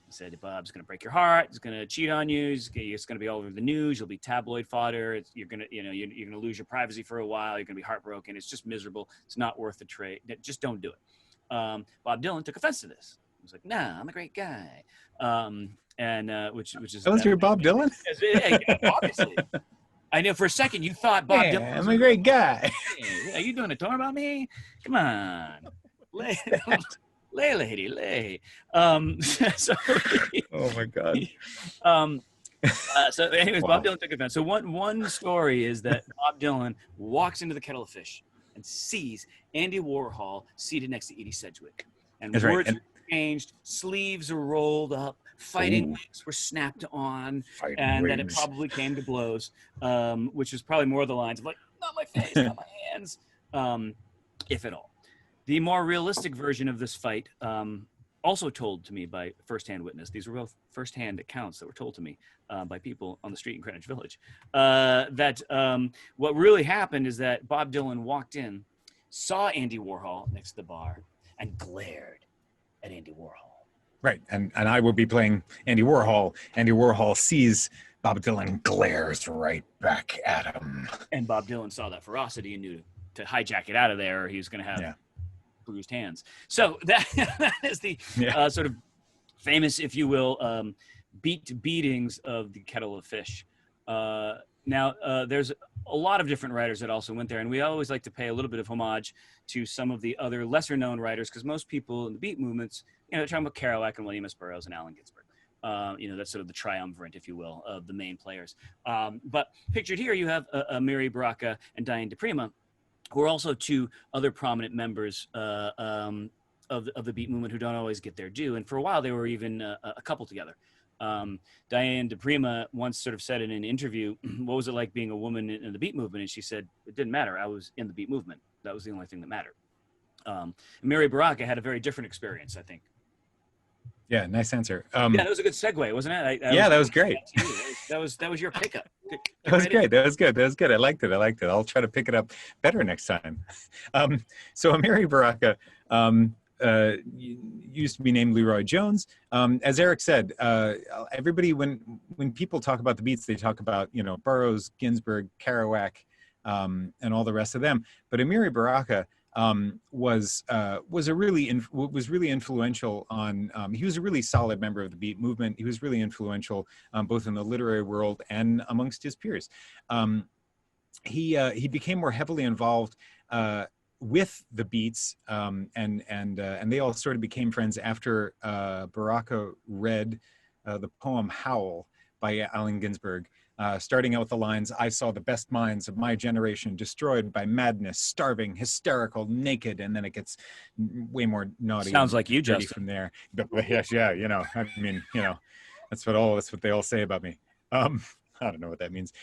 He said, Bob's going to break your heart. He's going to cheat on you. It's going to be all over the news. You'll be tabloid fodder. You're going to lose your privacy for a while. You're going to be heartbroken. It's just miserable. It's not worth the trade. Just don't do it. Bob Dylan took offense to this. He was like, nah, I'm a great guy. Which is... That was your Bob Dylan? Obviously. I know for a second you thought Bob Dylan was I'm a great guy. Hey, are you doing a tour about me? Come on. Lay, lady, lay. So, oh my God. So anyways, wow. Bob Dylan took offense. So one story is that Bob Dylan walks into the Kettle of Fish and sees Andy Warhol seated next to Edie Sedgwick. And that's words right. were exchanged, sleeves are rolled up, fighting wigs were snapped on, and then it probably came to blows, which is probably more the lines of like, not my face, not my hands, if at all. The more realistic version of this fight, also told to me by firsthand witness, these were both firsthand accounts that were told to me by people on the street in Greenwich Village, that what really happened is that Bob Dylan walked in, saw Andy Warhol next to the bar, and glared at Andy Warhol. Right, and I would be playing Andy Warhol. Andy Warhol sees Bob Dylan, glares right back at him. And Bob Dylan saw that ferocity and knew to hijack it out of there, or he was going to have bruised hands. So that is the sort of famous, if you will, beatings of the Kettle of Fish. Now, there's a lot of different writers that also went there, and we always like to pay a little bit of homage to some of the other lesser-known writers, because most people in the beat movements, they're talking about Kerouac and William S. Burroughs and Allen Ginsberg. That's sort of the triumvirate, if you will, of the main players. But pictured here, you have Mary Baraka and Diane De Prima, who are also two other prominent members of the beat movement who don't always get their due. And for a while, they were even a couple together. Diane De Prima once sort of said in an interview, what was it like being a woman in the beat movement? And she said, it didn't matter. I was in the beat movement. That was the only thing that mattered. Mary Baraka had a very different experience, I think. Yeah, nice answer. Yeah, that was a good segue, wasn't it? Yeah, that was great. That was your pickup. That was great. That was good. That was good. I liked it. I liked it. I'll try to pick it up better next time. So Mary Baraka used to be named Leroy Jones. As Eric said, everybody, when people talk about the Beats, they talk about, Burroughs, Ginsberg, Kerouac, and all the rest of them. But Amiri Baraka was really influential on. He was a really solid member of the Beat movement. He was really influential both in the literary world and amongst his peers. He became more heavily involved with the Beats, and they all sort of became friends after Baraka read the poem "Howl" by Allen Ginsberg. Starting out with the lines, "I saw the best minds of my generation destroyed by madness, starving, hysterical, naked," and then it gets way more naughty. Sounds like you, Justin. Justin. From there. But yes, yeah, I mean, that's what they all say about me. I don't know what that means.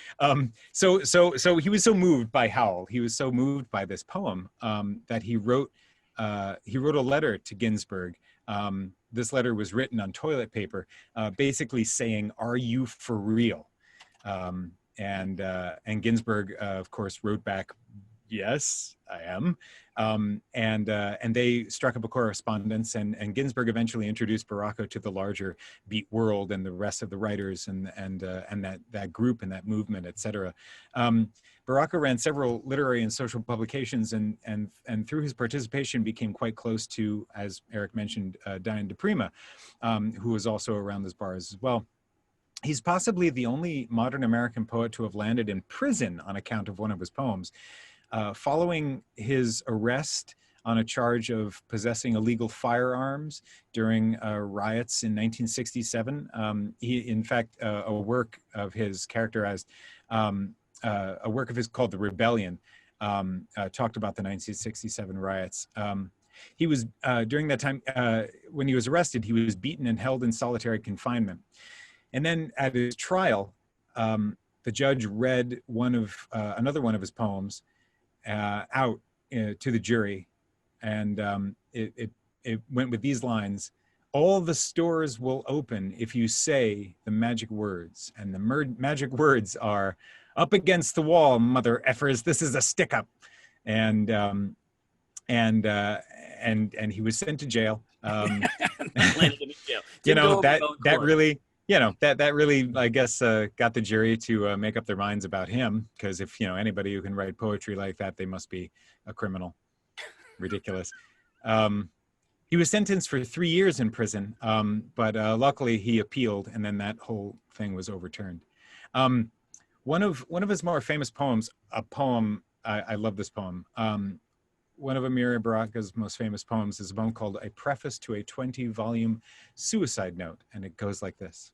So he was so moved by Howl. He was so moved by this poem that he wrote a letter to Ginsberg. This letter was written on toilet paper, basically saying, "Are you for real?" And Ginsberg, of course, wrote back, "Yes, I am." And they struck up a correspondence, and Ginsberg eventually introduced Baraka to the larger Beat world and the rest of the writers and that group and that movement, etc. Baraka ran several literary and social publications, and through his participation became quite close to, as Eric mentioned, Diane De Prima, who was also around those bars as well. He's possibly the only modern American poet to have landed in prison on account of one of his poems. Following his arrest on a charge of possessing illegal firearms during riots in 1967, he, in fact, a work of his characterized, a work of his called The Rebellion, talked about the 1967 riots. He was, during that time, when he was arrested, he was beaten and held in solitary confinement. And then at his trial, the judge read another one of his poems out to the jury, and it went with these lines: "All the stores will open if you say the magic words, and the magic words are, 'Up against the wall, mother effers, this is a stick-up.'" And he was sent to jail. That really. That really, I guess, got the jury to make up their minds about him, because if, anybody who can write poetry like that, they must be a criminal. Ridiculous. He was sentenced for 3 years in prison, but luckily he appealed, and then that whole thing was overturned. One of his more famous poems, I love this poem. One of Amiri Baraka's most famous poems is a poem called "A Preface to a 20-Volume Suicide Note," and it goes like this.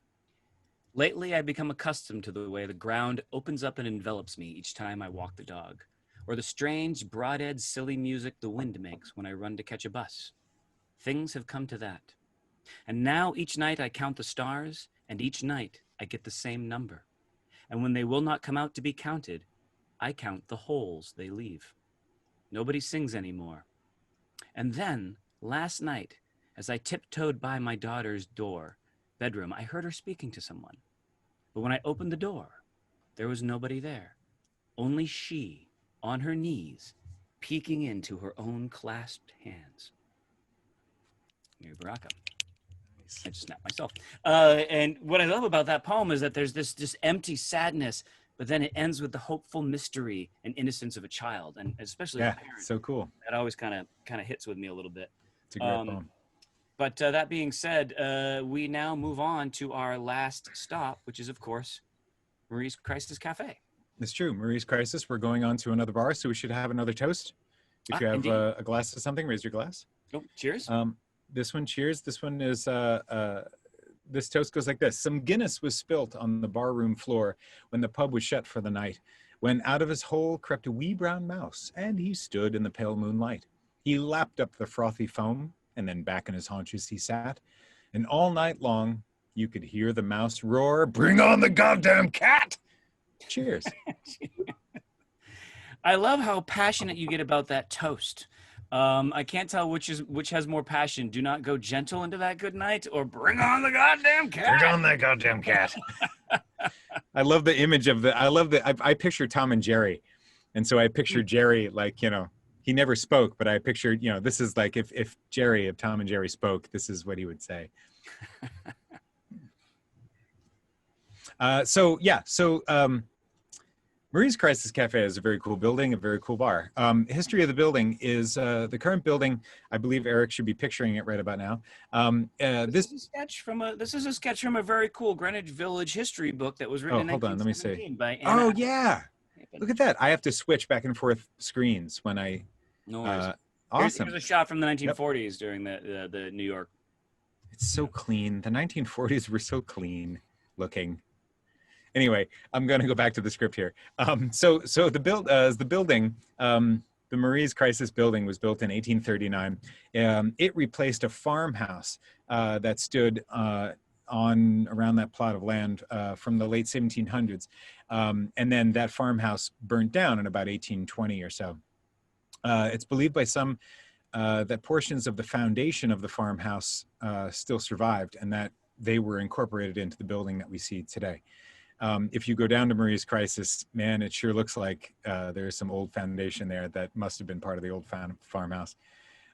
"Lately, I've become accustomed to the way the ground opens up and envelops me each time I walk the dog, or the strange, broad-edged, silly music the wind makes when I run to catch a bus. Things have come to that. And now each night I count the stars, and each night I get the same number. And when they will not come out to be counted, I count the holes they leave. Nobody sings anymore. And then, last night, as I tiptoed by my daughter's bedroom, I heard her speaking to someone. But when I opened the door, there was nobody there. Only she, on her knees, peeking into her own clasped hands." Mary Baraka. I just snapped myself. And what I love about that poem is that there's this empty sadness, but then it ends with the hopeful mystery and innocence of a child, and especially a parent. So cool. That always kind of hits with me a little bit. It's a great poem. But that being said, we now move on to our last stop, which is, of course, Marie's Crisis Cafe. It's true. Marie's Crisis. We're going on to another bar, so we should have another toast. If you have a glass of something, raise your glass. Oh, cheers. This one, cheers. This one is, this toast goes like this. "Some Guinness was spilt on the barroom floor when the pub was shut for the night, when out of his hole crept a wee brown mouse, and he stood in the pale moonlight. He lapped up the frothy foam, and then back on his haunches he sat, and all night long You could hear the mouse roar, "Bring on the goddamn cat!" Cheers. I love how passionate you get about that toast. I can't tell which has more passion. Do not go gentle into that good night, or bring on the goddamn cat. Bring on that goddamn cat. I love the image of I picture Tom and Jerry. And so I picture Jerry like, you know, he never spoke, but I pictured, you know, this is like if Tom and Jerry spoke, this is what he would say. Marie's Crisis Cafe is a very cool building, a very cool bar. History of the building is the current building. I believe Eric should be picturing it right about now. This is a sketch from a very cool Greenwich Village history book that was written in 1917 by Anna. Oh yeah, look at that! I have to switch back and forth screens when I. No worries. Awesome. Here's a shot from the 1940s during the New York. It's so clean. The 1940s were so clean looking. Anyway, I'm going to go back to the script here. So the building, the Marie's Crisis building was built in 1839. It replaced a farmhouse that stood on around that plot of land from the late 1700s. And then that farmhouse burnt down in about 1820 or so. It's believed by some that portions of the foundation of the farmhouse still survived and that they were incorporated into the building that we see today. If you go down to Marie's Crisis, man, it sure looks like there's some old foundation there that must have been part of the old farmhouse.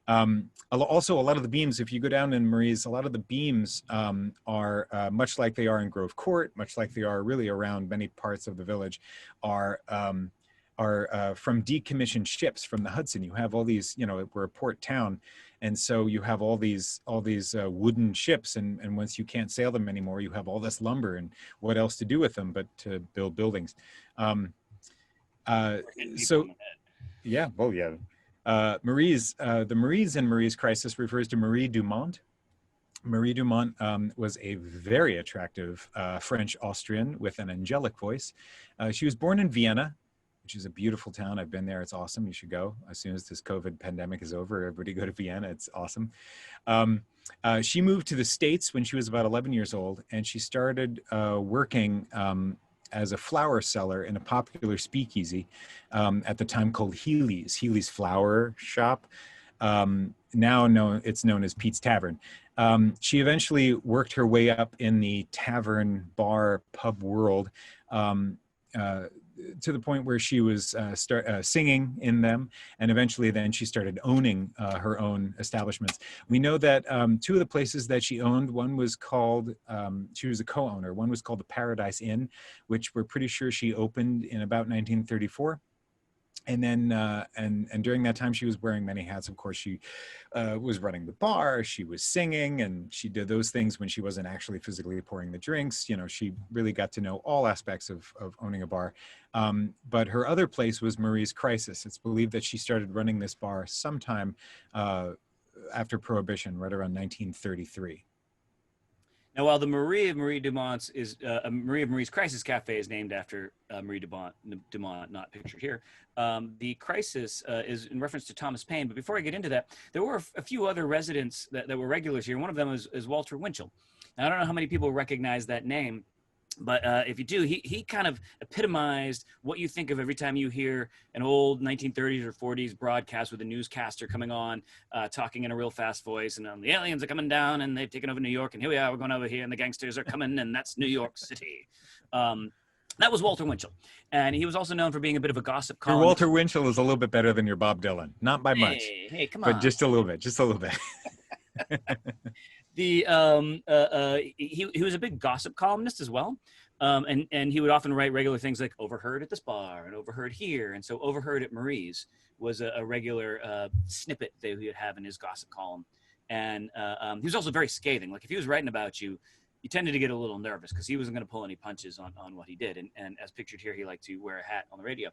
Also, a lot of the beams, if you go down in Marie's, a lot of the beams are much like they are in Grove Court, much like they are really around many parts of the village, are from decommissioned ships from the Hudson. You have all these, you know, we're a port town. And so you have all these wooden ships, and once you can't sail them anymore, you have all this lumber, and what else to do with them but to build buildings? The Marie's in Marie's Crisis refers to Marie Dumont. Marie Dumont was a very attractive French Austrian with an angelic voice. She was born in Vienna, which is a beautiful town. I've been there. It's awesome. You should go as soon as this COVID pandemic is over. Everybody go to Vienna. It's awesome. She moved to the States when she was about 11 years old, and she started working as a flower seller in a popular speakeasy at the time called Healy's Flower Shop. It's known as Pete's Tavern. She eventually worked her way up in the tavern, bar, pub world, to the point where she was singing in them, and eventually then she started owning her own establishments. We know that two of the places that she owned, one was called, she was a co-owner, one was called the Paradise Inn, which we're pretty sure she opened in about 1934. And then, and during that time, she was wearing many hats. Of course, she was running the bar, she was singing, and she did those things when she wasn't actually physically pouring the drinks. You know, she really got to know all aspects of owning a bar. But her other place was Marie's Crisis. It's believed that she started running this bar sometime after Prohibition, right around 1933. Now, while the Marie of Dumont's is Marie of Marie's Crisis Cafe is named after Marie Dumont, not pictured here. The Crisis is in reference to Thomas Paine. But before I get into that, there were a few other residents that were regulars here. One of them is Walter Winchell. Now, I don't know how many people recognize that name, but if you do, he kind of epitomized what you think of every time you hear an old 1930s or 40s broadcast with a newscaster coming on, talking in a real fast voice, and the aliens are coming down, and they've taken over New York, and here we are, we're going over here, and the gangsters are coming, and that's New York City. That was Walter Winchell, and he was also known for being a bit of a gossip columnist. Your Walter Winchell is a little bit better than your Bob Dylan, not by much. Hey, come on. But just a little bit, He was a big gossip columnist as well. And he would often write regular things like overheard at this bar and overheard here. And so overheard at Marie's was a regular snippet that he would have in his gossip column. And he was also very scathing. Like if he was writing about you, you tended to get a little nervous because he wasn't going to pull any punches on what he did. And as pictured here, he liked to wear a hat on the radio.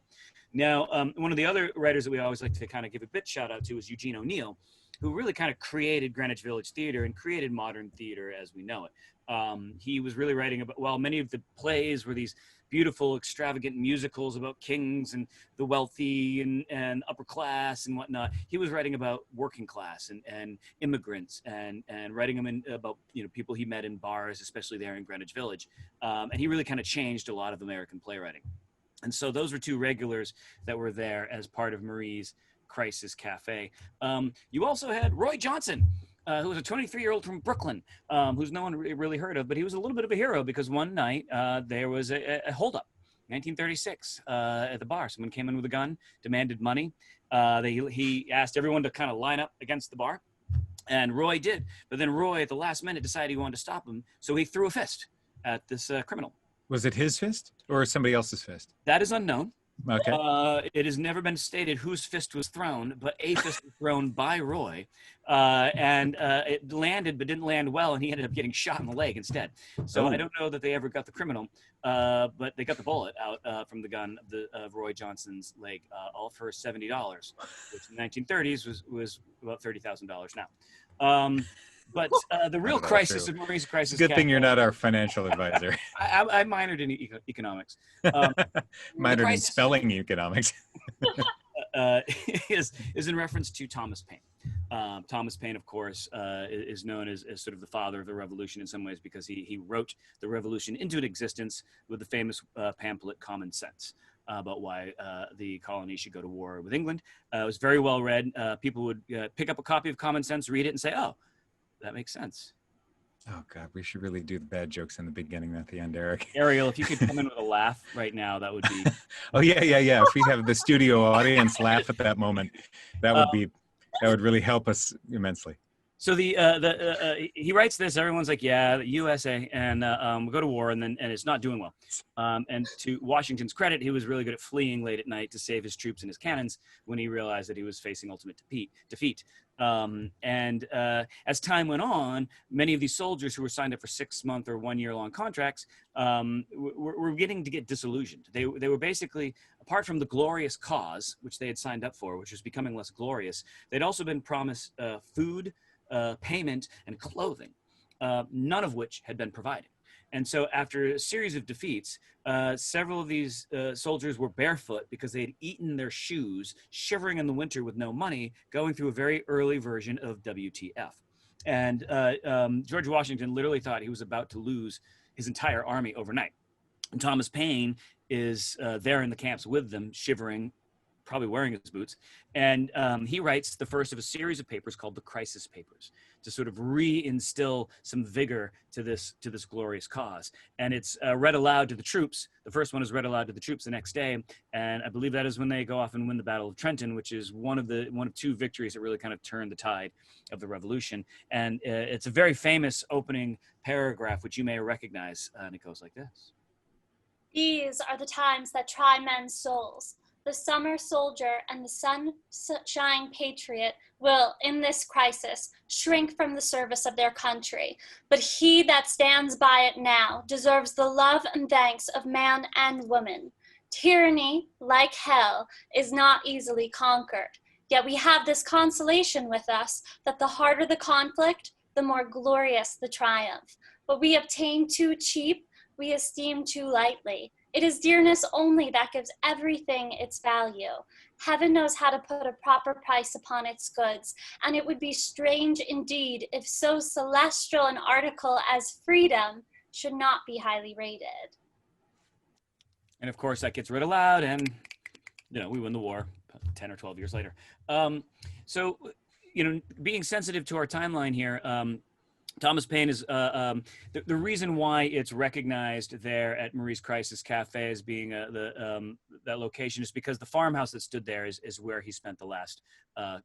Now, one of the other writers that we always like to kind of give a bit shout out to is Eugene O'Neill, who really kind of created Greenwich Village theater and created modern theater as we know it. He was really writing about, well, many of the plays were these beautiful, extravagant musicals about kings and the wealthy and upper class and whatnot. He was writing about working class and immigrants and writing them about, you know, people he met in bars, especially there in Greenwich Village. And he really kind of changed a lot of American playwriting. And so those were two regulars that were there as part of Marie's Crisis Cafe. You also had Roy Johnson, who was a 23-year-old from Brooklyn, who's no one really heard of, but he was a little bit of a hero because one night there was a holdup, 1936, at the bar. Someone came in with a gun, demanded money. He asked everyone to kind of line up against the bar, and Roy did. But then Roy, at the last minute, decided he wanted to stop him, so he threw a fist at this criminal. Was it his fist or somebody else's fist? That is unknown. Okay. It has never been stated whose fist was thrown, but a fist was thrown by Roy, and it landed, but didn't land well, and he ended up getting shot in the leg instead. So I don't know that they ever got the criminal, but they got the bullet out from the gun of Roy Johnson's leg, all for $70, which in the 1930s was about $30,000 now. But the real crisis of Marie's Crisis. Good thing you're not our financial advisor. I minored in economics. Minored in spelling economics. Is in reference to Thomas Paine. Thomas Paine, of course, is known as sort of the father of the revolution in some ways because he wrote the revolution into existence with the famous pamphlet Common Sense. About why the colony should go to war with England. It was very well read. People would pick up a copy of Common Sense, read it, and say, "Oh, that makes sense." Oh God, we should really do the bad jokes in the beginning, not the end, Eric. Ariel, if you could come in with a laugh right now, that would be. Oh yeah. If we have the studio audience laugh at that moment, that would really help us immensely. So he writes this. Everyone's like, "Yeah, the USA," and we go to war, and it's not doing well. And to Washington's credit, he was really good at fleeing late at night to save his troops and his cannons when he realized that he was facing ultimate defeat. As time went on, many of these soldiers who were signed up for 6-month or 1-year-long contracts were beginning to get disillusioned. They were basically, apart from the glorious cause, which they had signed up for, which was becoming less glorious, they'd also been promised food, payment, and clothing, none of which had been provided. And so after a series of defeats, several of these soldiers were barefoot because they had eaten their shoes, shivering in the winter with no money, going through a very early version of WTF. And George Washington literally thought he was about to lose his entire army overnight. And Thomas Paine is there in the camps with them, shivering, probably wearing his boots. And he writes the first of a series of papers called the Crisis Papers to sort of reinstill some vigor to this glorious cause. And it's read aloud to the troops. The first one is read aloud to the troops the next day. And I believe that is when they go off and win the Battle of Trenton, which is one of two victories that really kind of turned the tide of the revolution. And it's a very famous opening paragraph, which you may recognize. And it goes like this. These are the times that try men's souls. The summer soldier and the sunshine patriot will, in this crisis, shrink from the service of their country. But he that stands by it now deserves the love and thanks of man and woman. Tyranny, like hell, is not easily conquered. Yet we have this consolation with us, that the harder the conflict, the more glorious the triumph. What we obtain too cheap, we esteem too lightly. It is dearness only that gives everything its value. Heaven knows how to put a proper price upon its goods, and it would be strange indeed if so celestial an article as freedom should not be highly rated. And of course, that gets read aloud, and we win the war 10 or 12 years later. So, being sensitive to our timeline here, Thomas Paine is the reason why it's recognized there at Marie's Crisis Cafe as being that location is because the farmhouse that stood there is where he spent the last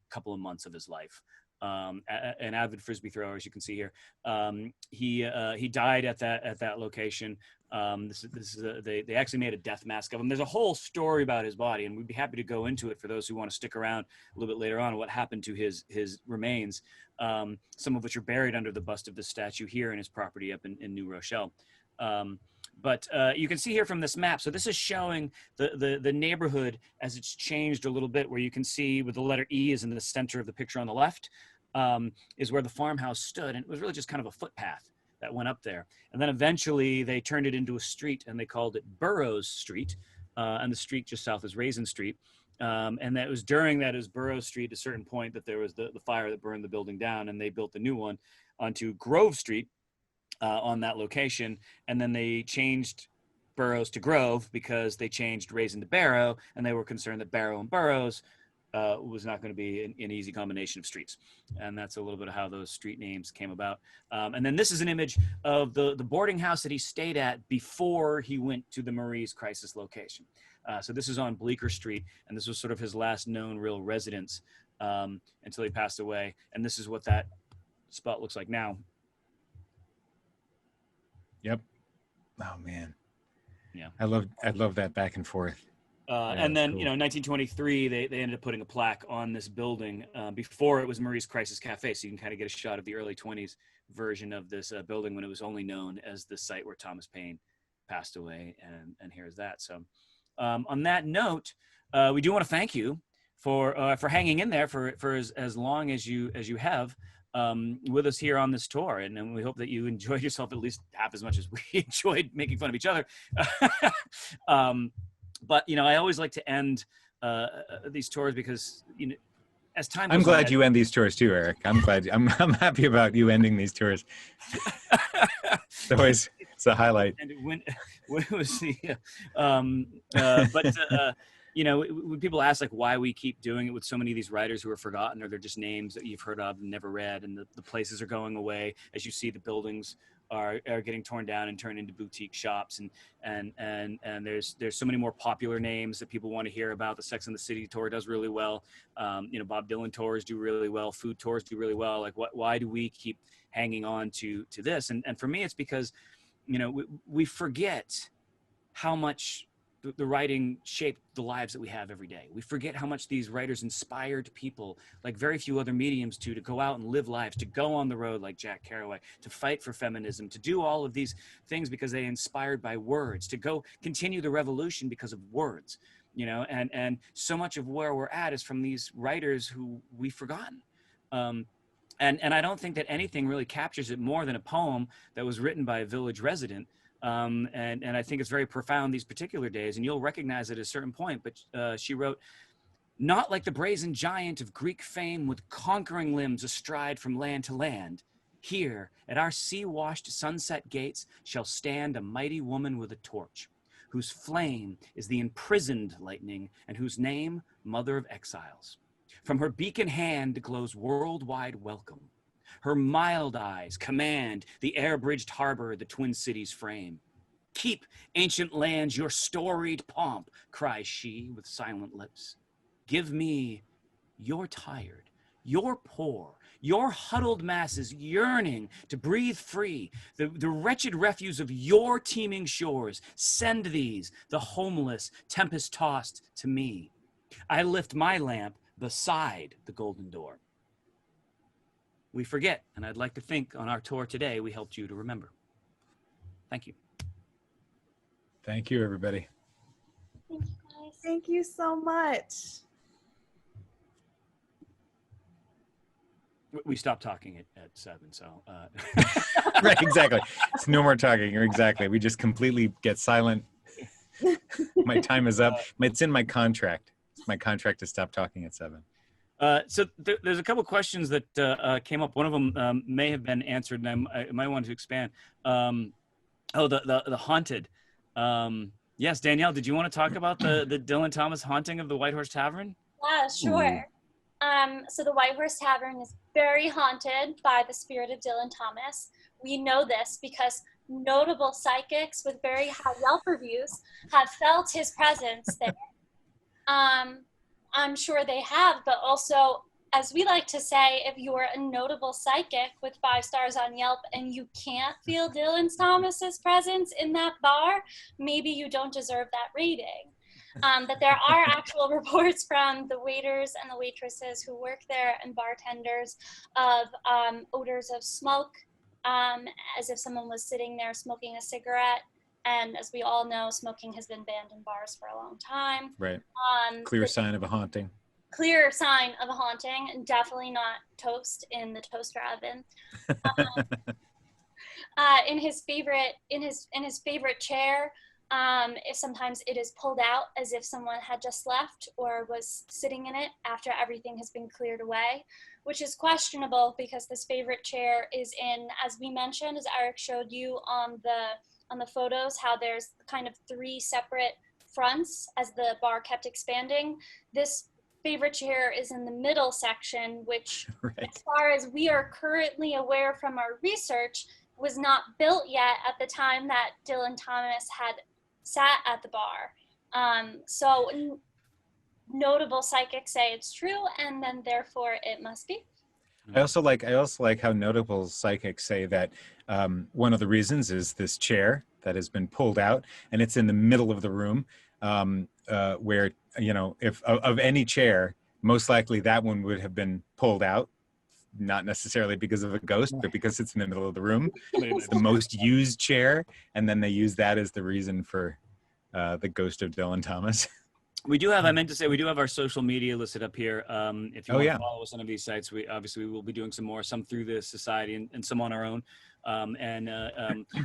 couple of months of his life. An avid frisbee thrower, as you can see here. He died at that location. They actually made a death mask of him. There's a whole story about his body, and we'd be happy to go into it for those who want to stick around a little bit later on. What happened to his remains? Some of which are buried under the bust of the statue here in his property up in New Rochelle. But you can see here from this map, so this is showing the neighborhood as it's changed a little bit, where you can see with the letter E is in the center of the picture on the left, is where the farmhouse stood. And it was really just kind of a footpath that went up there. And then eventually they turned it into a street and they called it Burroughs Street. And the street just south is Raisin Street. And that was during that is Burroughs Street, at a certain point, that there was the fire that burned the building down, and they built the new one onto Grove Street on that location. And then they changed Burroughs to Grove because they changed Raisin to Barrow, and they were concerned that Barrow and Burroughs was not going to be an easy combination of streets. And that's a little bit of how those street names came about. And then this is an image of the boarding house that he stayed at before he went to the Marie's Crisis location. So this is on Bleecker Street, and this was sort of his last known real residence until he passed away. And this is what that spot looks like now. Yep. Oh man. Yeah. I love that back and forth. And then, cool. you know, in 1923, they ended up putting a plaque on this building. Before it was Marie's Crisis Cafe, so you can kind of get a shot of the early 20s version of this building when it was only known as the site where Thomas Paine passed away. And here's that. So on that note, we do want to thank you for hanging in there for as long as you have with us here on this tour. And we hope that you enjoyed yourself at least half as much as we enjoyed making fun of each other. But, you know, I always like to end these tours because, you know, as time goes I'm glad on, you end these tours too, Eric. I'm happy about you ending these tours. It's a highlight. And when it was the, you know, when people ask like why we keep doing it with so many of these writers who are forgotten, or they're just names that you've heard of and never read, and the places are going away, as you see the buildings are getting torn down and turned into boutique shops, and there's so many more popular names that people want to hear about. The Sex and the City tour does really well. You know, Bob Dylan tours do really well. Food tours do really well. Like, why do we keep hanging on to this? And for me, it's because, you know, we forget how much the writing shaped the lives that we have every day. We forget how much these writers inspired people like very few other mediums to go out and live lives, to go on the road like Jack Kerouac, to fight for feminism, to do all of these things because they inspired by words, to go continue the revolution because of words, you know, and so much of where we're at is from these writers who we've forgotten. And I don't think that anything really captures it more than a poem that was written by a village resident. And I think it's very profound these particular days, and you'll recognize it at a certain point. But she wrote, "Not like the brazen giant of Greek fame with conquering limbs astride from land to land. Here, at our sea-washed sunset gates, shall stand a mighty woman with a torch, whose flame is the imprisoned lightning, and whose name, Mother of Exiles. From her beacon hand glows worldwide welcome. Her mild eyes command the air-bridged harbor the Twin Cities frame. Keep, ancient lands, your storied pomp, cries she with silent lips. Give me your tired, your poor, your huddled masses yearning to breathe free, the wretched refuse of your teeming shores. Send these, the homeless, tempest-tossed, to me. I lift my lamp beside the golden door." We forget, and I'd like to think on our tour today, we helped you to remember. Thank you. Thank you, everybody. Thank you, guys. Thank you so much. We stopped talking at 7, so. Right, exactly. It's no more talking. Exactly. We just completely get silent. My time is up. It's in my contract. It's my contract to stop talking at 7. So there's a couple questions that came up. One of them may have been answered, and I might want to expand. The haunted. Yes, Danielle, did you want to talk about the Dylan Thomas haunting of the White Horse Tavern? Yeah, sure. So the White Horse Tavern is very haunted by the spirit of Dylan Thomas. We know this because notable psychics with very high Yelp reviews have felt his presence there. I'm sure they have, but also, as we like to say, if you're a notable psychic with 5 stars on Yelp and you can't feel Dylan Thomas's presence in that bar, maybe you don't deserve that rating. But there are actual reports from the waiters and the waitresses who work there and bartenders of odors of smoke, as if someone was sitting there smoking a cigarette. And as we all know, smoking has been banned in bars for a long time. Right. Clear sign of a haunting. Clear sign of a haunting, and definitely not toast in the toaster oven. in his favorite chair. If sometimes it is pulled out as if someone had just left or was sitting in it after everything has been cleared away, which is questionable because this favorite chair is in, as we mentioned, as Eric showed you on the photos, how there's kind of 3 separate fronts as the bar kept expanding. This favorite chair is in the middle section, which Right. as far as we are currently aware from our research, was not built yet at the time that Dylan Thomas had sat at the bar. So notable psychics say it's true, and then therefore it must be. I also like how notable psychics say that one of the reasons is this chair that has been pulled out, and it's in the middle of the room, where, you know, if of any chair, most likely that one would have been pulled out, not necessarily because of a ghost, but because it's in the middle of the room. It's the most used chair, and then they use that as the reason for the ghost of Dylan Thomas. We do have, I meant to say, we do have our social media listed up here. If you Oh, want yeah. to follow us on any of these sites, we will be doing some more, some through the society and some on our own.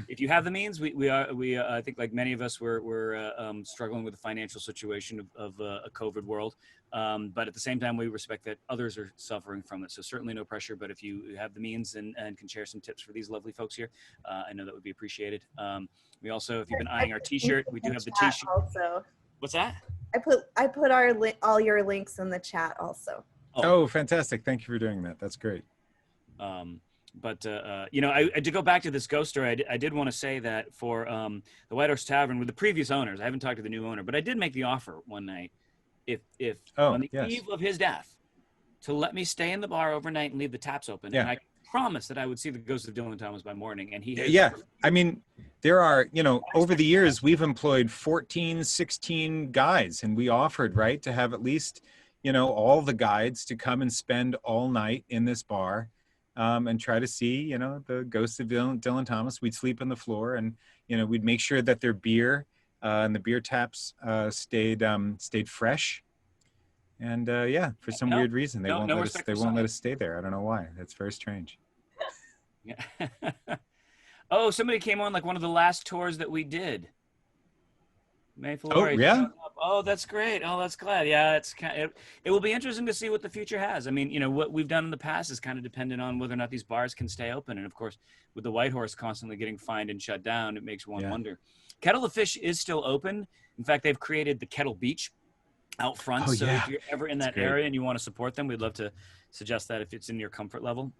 If you have the means, I think like many of us, we're struggling with the financial situation of a COVID world. But at the same time, we respect that others are suffering from it. So certainly no pressure, but if you have the means and can share some tips for these lovely folks here, I know that would be appreciated. We also, if you've been eyeing our t-shirt, we do have the t-shirt. Also, What's that? I put all your links in the chat also. Oh, fantastic. Thank you for doing that. That's great. You know, I to go back to this ghost story, I did want to say that for the White Horse Tavern with the previous owners, I haven't talked to the new owner, but I did make the offer one night, if on the eve of his death, to let me stay in the bar overnight and leave the taps open. Yeah. And I promised that I would see the ghost of Dylan Thomas by morning. And he has, Yeah. I mean, there are, you know, over the years, we've employed 14, 16 guides, and we offered, right, to have at least, you know, all the guides to come and spend all night in this bar. And try to see, you know, the ghost of Dylan Thomas. We'd sleep on the floor, and, you know, we'd make sure that their beer and the beer taps stayed fresh. And yeah, for some weird reason, they won't let us stay there. I don't know why. That's very strange. Yeah. Oh, somebody came on like one of the last tours that we did. Oh, yeah. Oh, that's great. Oh, that's glad. Yeah, it will be interesting to see what the future has. I mean, you know, what we've done in the past is kind of dependent on whether or not these bars can stay open. And of course, with the White Horse constantly getting fined and shut down, it makes one wonder. Kettle of Fish is still open. In fact, they've created the Kettle Beach out front. So if you're ever in that area and you want to support them, we'd love to suggest that if it's in your comfort level.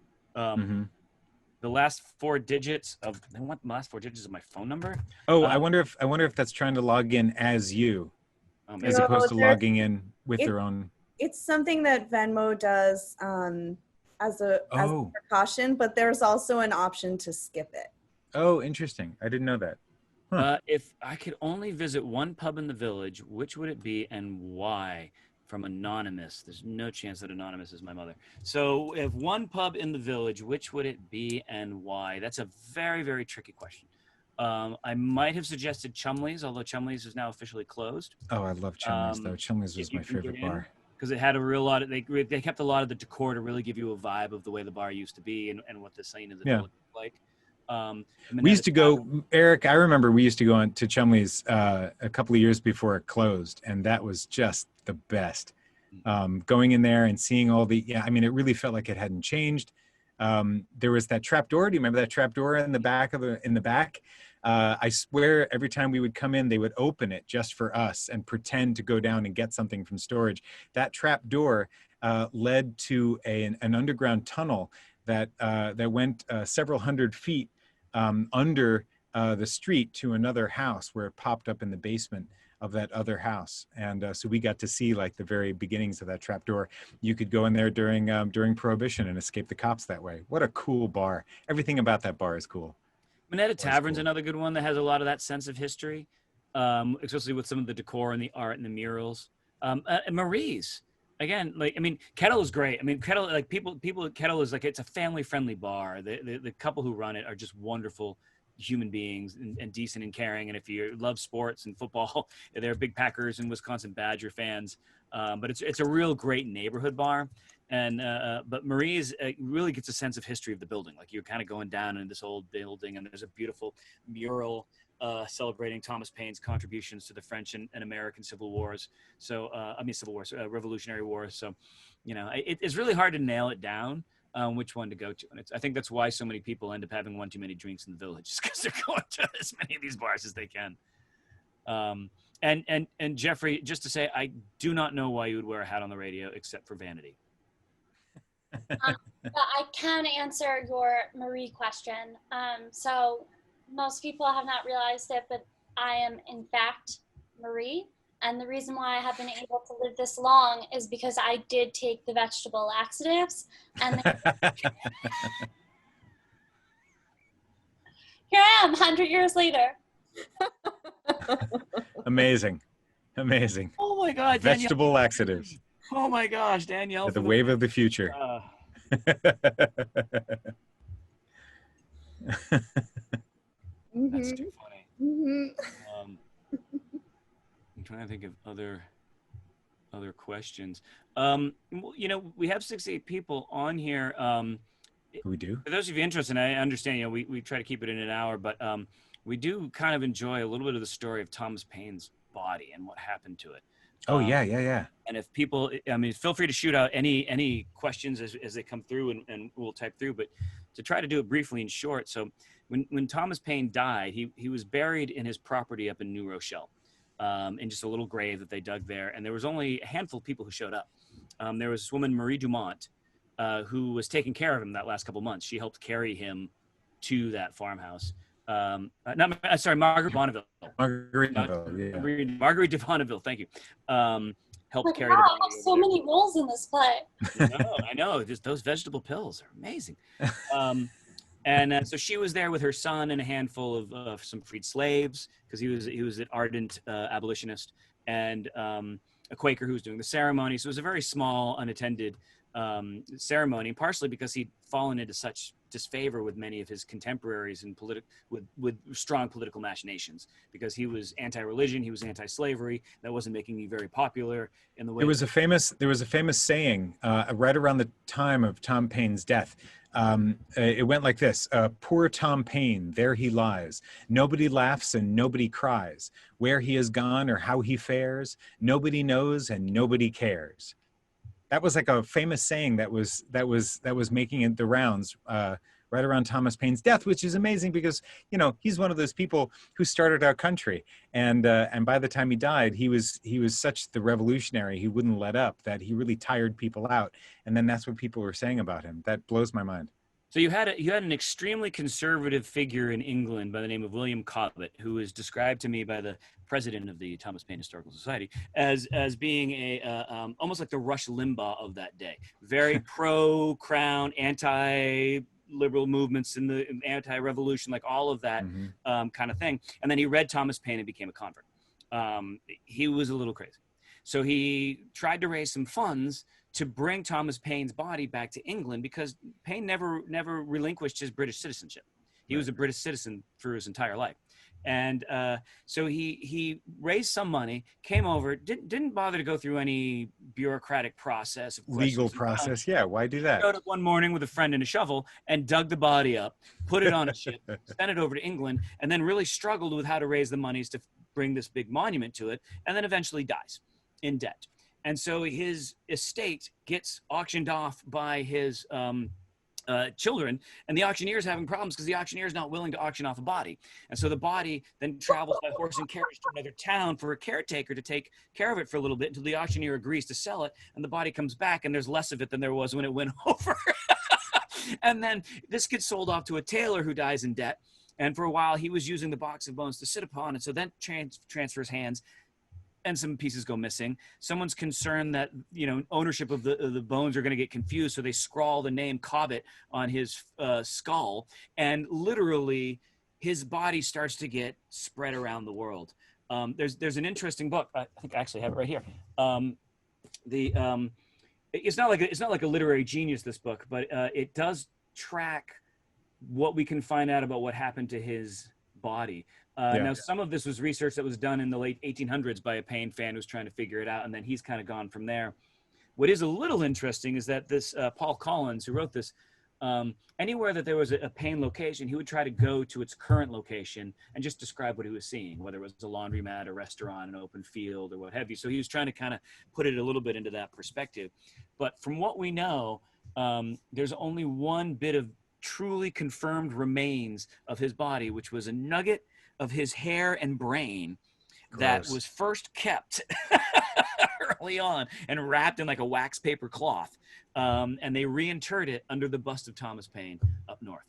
The last 4 digits of my phone number. Oh, I wonder if that's trying to log in as you, as opposed to logging in with their own. It's something that Venmo does as a precaution, but there's also an option to skip it. Oh, interesting. I didn't know that. Huh. If I could only visit one pub in the village, which would it be and why? From Anonymous. There's no chance that Anonymous is my mother. So if one pub in the village, which would it be and why? That's a very, very tricky question. I might have suggested Chumley's, although Chumley's is now officially closed. Oh, I love Chumley's though. Chumley's was my favorite bar. Because it had a real lot of, they kept a lot of the decor to really give you a vibe of the way the bar used to be and what the scene of the village was like. We used to go, Eric, I remember we used to go on to Chumley's a couple of years before it closed, and that was just the best. Going in there and seeing all the, I mean, it really felt like it hadn't changed. There was that trap door. Do you remember that trap door in the back? I swear every time we would come in, they would open it just for us and pretend to go down and get something from storage. That trap door led to an underground tunnel that went several hundred feet under the street to another house where it popped up in the basement of that other house. And so we got to see like the very beginnings of that trapdoor. You could go in there during Prohibition and escape the cops that way. What a cool bar. Everything about that bar is cool. Moneta Tavern's another good one that has a lot of that sense of history, especially with some of the decor and the art and the murals. And Marie's. Again, like, I mean, Kettle is great. I mean, Kettle, like people at Kettle is like, it's a family friendly bar. The couple who run it are just wonderful human beings and decent and caring. And if you love sports and football, they're big Packers and Wisconsin Badger fans. But it's a real great neighborhood bar. And but Marie's really gets a sense of history of the building. Like you're kind of going down in this old building, and there's a beautiful mural celebrating Thomas Paine's contributions to the French and American Civil Wars. So Civil Wars, Revolutionary Wars. So, it's really hard to nail it down which one to go to. And I think that's why so many people end up having one too many drinks in the Village, just because they're going to as many of these bars as they can. And Jeffrey, just to say, I do not know why you would wear a hat on the radio except for vanity. But I can answer your Marie question. So most people have not realized it, but I am in fact Marie. And the reason why I have been able to live this long is because I did take the vegetable laxatives. And here I am 100 years later. Amazing. Amazing. Oh my God, Vegetable Danielle. laxatives. Oh my gosh, Danielle. The wave of the future. That's too funny. Mm-hmm. I'm trying to think of other questions. We have 68 people on here. We do. For those of you interested, and I understand, we try to keep it in an hour, but we do kind of enjoy a little bit of the story of Thomas Paine's body and what happened to it. Oh, yeah. And if people, feel free to shoot out any questions as they come through, and we'll type through, but to try to do it briefly and short. So when Thomas Paine died, he was buried in his property up in New Rochelle, in just a little grave that they dug there. And there was only a handful of people who showed up. There was this woman, Marie Dumont, who was taking care of him that last couple months. She helped carry him to that farmhouse. Margaret Bonneville. Marguerite Bonneville, yeah. Marguerite de Bonneville, thank you. Helped carry wow, the I body. have so many roles in this play. I know. Just those vegetable pills are amazing. So she was there with her son and a handful of some freed slaves, because he was an ardent abolitionist, and a Quaker who was doing the ceremony. So it was a very small, unattended ceremony, partially because he'd fallen into such disfavor with many of his contemporaries and with strong political machinations, because he was anti-religion, he was anti-slavery. That wasn't making him very popular in the way. There was a famous saying right around the time of Tom Paine's death. It went like this: "Poor Tom Paine, there he lies. Nobody laughs and nobody cries. Where he has gone or how he fares, nobody knows and nobody cares." That was like a famous saying that was making it the rounds right around Thomas Paine's death, which is amazing because he's one of those people who started our country, and by the time he died, he was such the revolutionary he wouldn't let up that he really tired people out, and then that's what people were saying about him. That blows my mind. So you had an extremely conservative figure in England by the name of William Cobbett, who is described to me by the president of the Thomas Paine Historical Society as being a almost like the Rush Limbaugh of that day. Very pro-crown, anti-liberal movements in the anti-revolution, like all of that kind of thing. And then he read Thomas Paine and became a convert. He was a little crazy. So he tried to raise some funds to bring Thomas Paine's body back to England, because Paine never relinquished his British citizenship. He was a British citizen through his entire life. And so he raised some money, came over, didn't bother to go through any bureaucratic process. Legal process, yeah, why do that? Showed up one morning with a friend and a shovel and dug the body up, put it on a ship, sent it over to England, and then really struggled with how to raise the monies to bring this big monument to it, and then eventually dies in debt. And so his estate gets auctioned off by his children, and the auctioneer is having problems because the auctioneer is not willing to auction off a body. And so the body then travels by horse and carriage to another town for a caretaker to take care of it for a little bit until the auctioneer agrees to sell it, and the body comes back and there's less of it than there was when it went over. And then this gets sold off to a tailor who dies in debt, and for a while he was using the box of bones to sit upon, and so then transfers hands, and some pieces go missing. Someone's concerned that ownership of the bones are going to get confused, so they scrawl the name Cobbett on his skull, and literally his body starts to get spread around the world. There's an interesting book. I think I actually have it right here. It's not like a literary genius, this book, but it does track what we can find out about what happened to his body. Now, some of this was research that was done in the late 1800s by a Paine fan who's trying to figure it out, and then he's kind of gone from there. What is a little interesting is that this Paul Collins, who wrote this, anywhere that there was a Paine location, he would try to go to its current location and just describe what he was seeing, whether it was a laundromat, a restaurant, an open field, or what have you. So he was trying to kind of put it a little bit into that perspective. But from what we know, there's only one bit of truly confirmed remains of his body, which was a nugget of his hair and brain that was first kept early on and wrapped in like a wax paper cloth. And they reinterred it under the bust of Thomas Paine up north.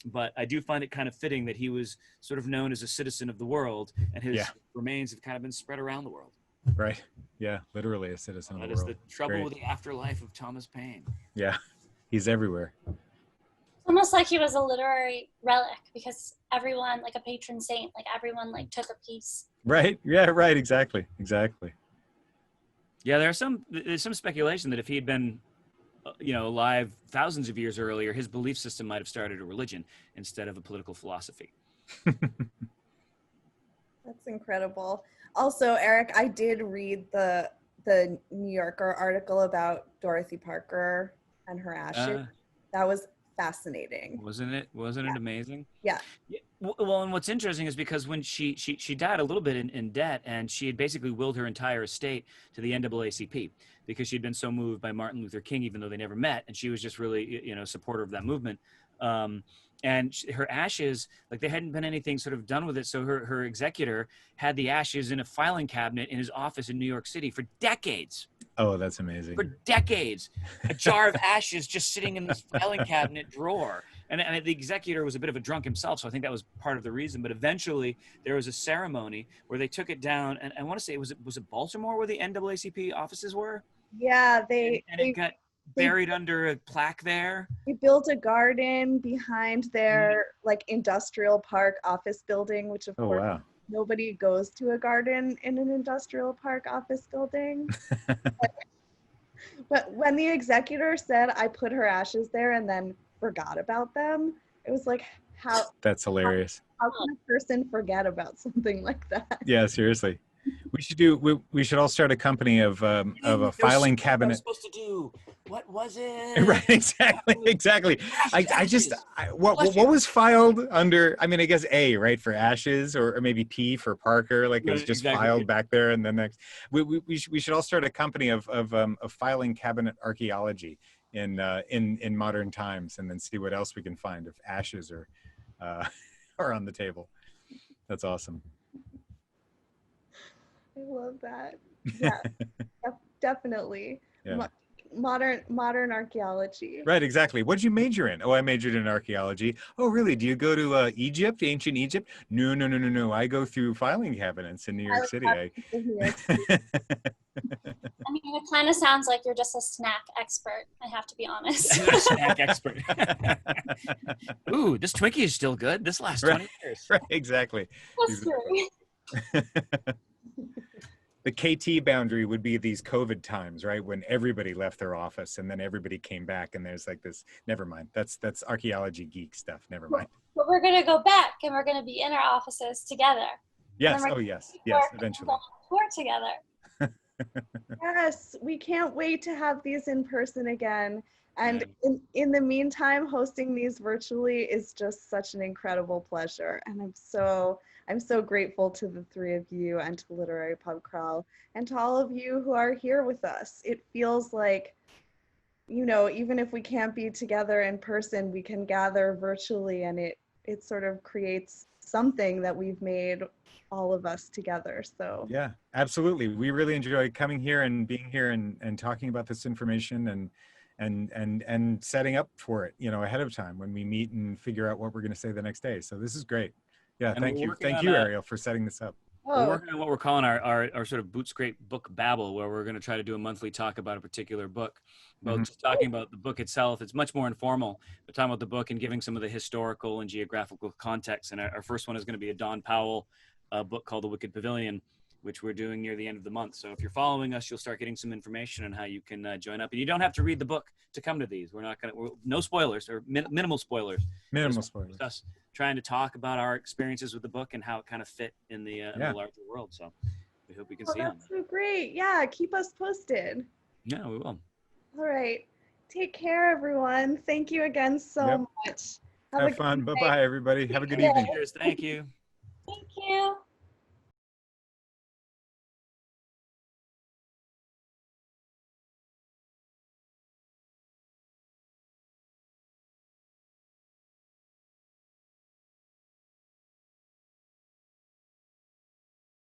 But I do find it kind of fitting that he was sort of known as a citizen of the world, and his remains have kind of been spread around the world. Right. Yeah, literally a citizen of the world. That is the trouble with the afterlife of Thomas Paine. Yeah, he's everywhere. Almost like he was a literary relic, because everyone, like a patron saint, like everyone like took a piece. Right. Yeah, right. Exactly. Yeah, there's some speculation that if he had been alive thousands of years earlier, his belief system might have started a religion instead of a political philosophy. That's incredible. Also, Eric, I did read the New Yorker article about Dorothy Parker and her ashes. That was fascinating. Wasn't it amazing? Yeah. Well, and what's interesting is because when she died a little bit in debt, and she had basically willed her entire estate to the NAACP because she'd been so moved by Martin Luther King, even though they never met, and she was just really a supporter of that movement. And her ashes, like, there hadn't been anything sort of done with it, so her executor had the ashes in a filing cabinet in his office in New York City for decades. Oh, that's amazing. For decades. A jar of ashes just sitting in this filing cabinet drawer. And the executor was a bit of a drunk himself, so I think that was part of the reason. But eventually, there was a ceremony where they took it down, and I want to say, was it Baltimore where the NAACP offices were? Yeah, it got buried under a plaque there. They built a garden behind their like industrial park office building, which of course wow. Nobody goes to a garden in an industrial park office building. But when the executor said, I put her ashes there and then forgot about them, it was like, how? That's hilarious. How can a person forget about something like that? Yeah, seriously. We should all start a company of a filing cabinet. What was supposed to do? What was it? Right, exactly. What was filed under? I mean, I guess A, right, for ashes, or maybe P for Parker. Like, it was just filed back there, and then next. We should all start a company of filing cabinet archaeology in modern times, and then see what else we can find if ashes are on the table. That's awesome. I love that. Yeah, definitely. Yeah. Modern archaeology. Right, exactly. What did you major in? Oh, I majored in archaeology. Oh, really? Do you go to Egypt, ancient Egypt? No. I go through filing cabinets in New York City. I mean, it kind of sounds like you're just a snack expert, I have to be honest. Snack expert. Ooh, this Twinkie is still good. This lasts 20 years. Right, exactly. That's true. The KT boundary would be these COVID times, right? When everybody left their office and then everybody came back, and there's like this, never mind. That's archaeology geek stuff. Never mind. But we're going to go back, and we're going to be in our offices together. Yes. Oh, yes. Eventually. Tour together. Yes, we can't wait to have these in person again. And in the meantime, hosting these virtually is just such an incredible pleasure. And I'm so grateful to the three of you and to Literary Pub Crawl and to all of you who are here with us. It feels like, even if we can't be together in person, we can gather virtually, and it sort of creates something that we've made, all of us together. So yeah, absolutely. We really enjoy coming here and being here and talking about this information and setting up for it, ahead of time when we meet and figure out what we're going to say the next day. So this is great. Yeah, and thank you, Ariel, for setting this up. We're working on what we're calling our sort of Boot Scrape book babble, where we're going to try to do a monthly talk about a particular book. Well, just talking about the book itself, it's much more informal. We're talking about the book and giving some of the historical and geographical context. And our first one is going to be a Don Powell book called The Wicked Pavilion, which we're doing near the end of the month. So if you're following us, you'll start getting some information on how you can join up. And you don't have to read the book to come to these. We're not going to, no spoilers or minimal spoilers. Minimal Just spoilers. us trying to talk about our experiences with the book and how it kind of fit in the larger world. So we hope we can see you on That's so great. Yeah, keep us posted. that. Yeah, we will. All right. Take care, everyone. Thank you again so much. a Have good fun. night. Bye-bye, everybody. Have a good Yeah. evening. Cheers. Thank you. Thank you.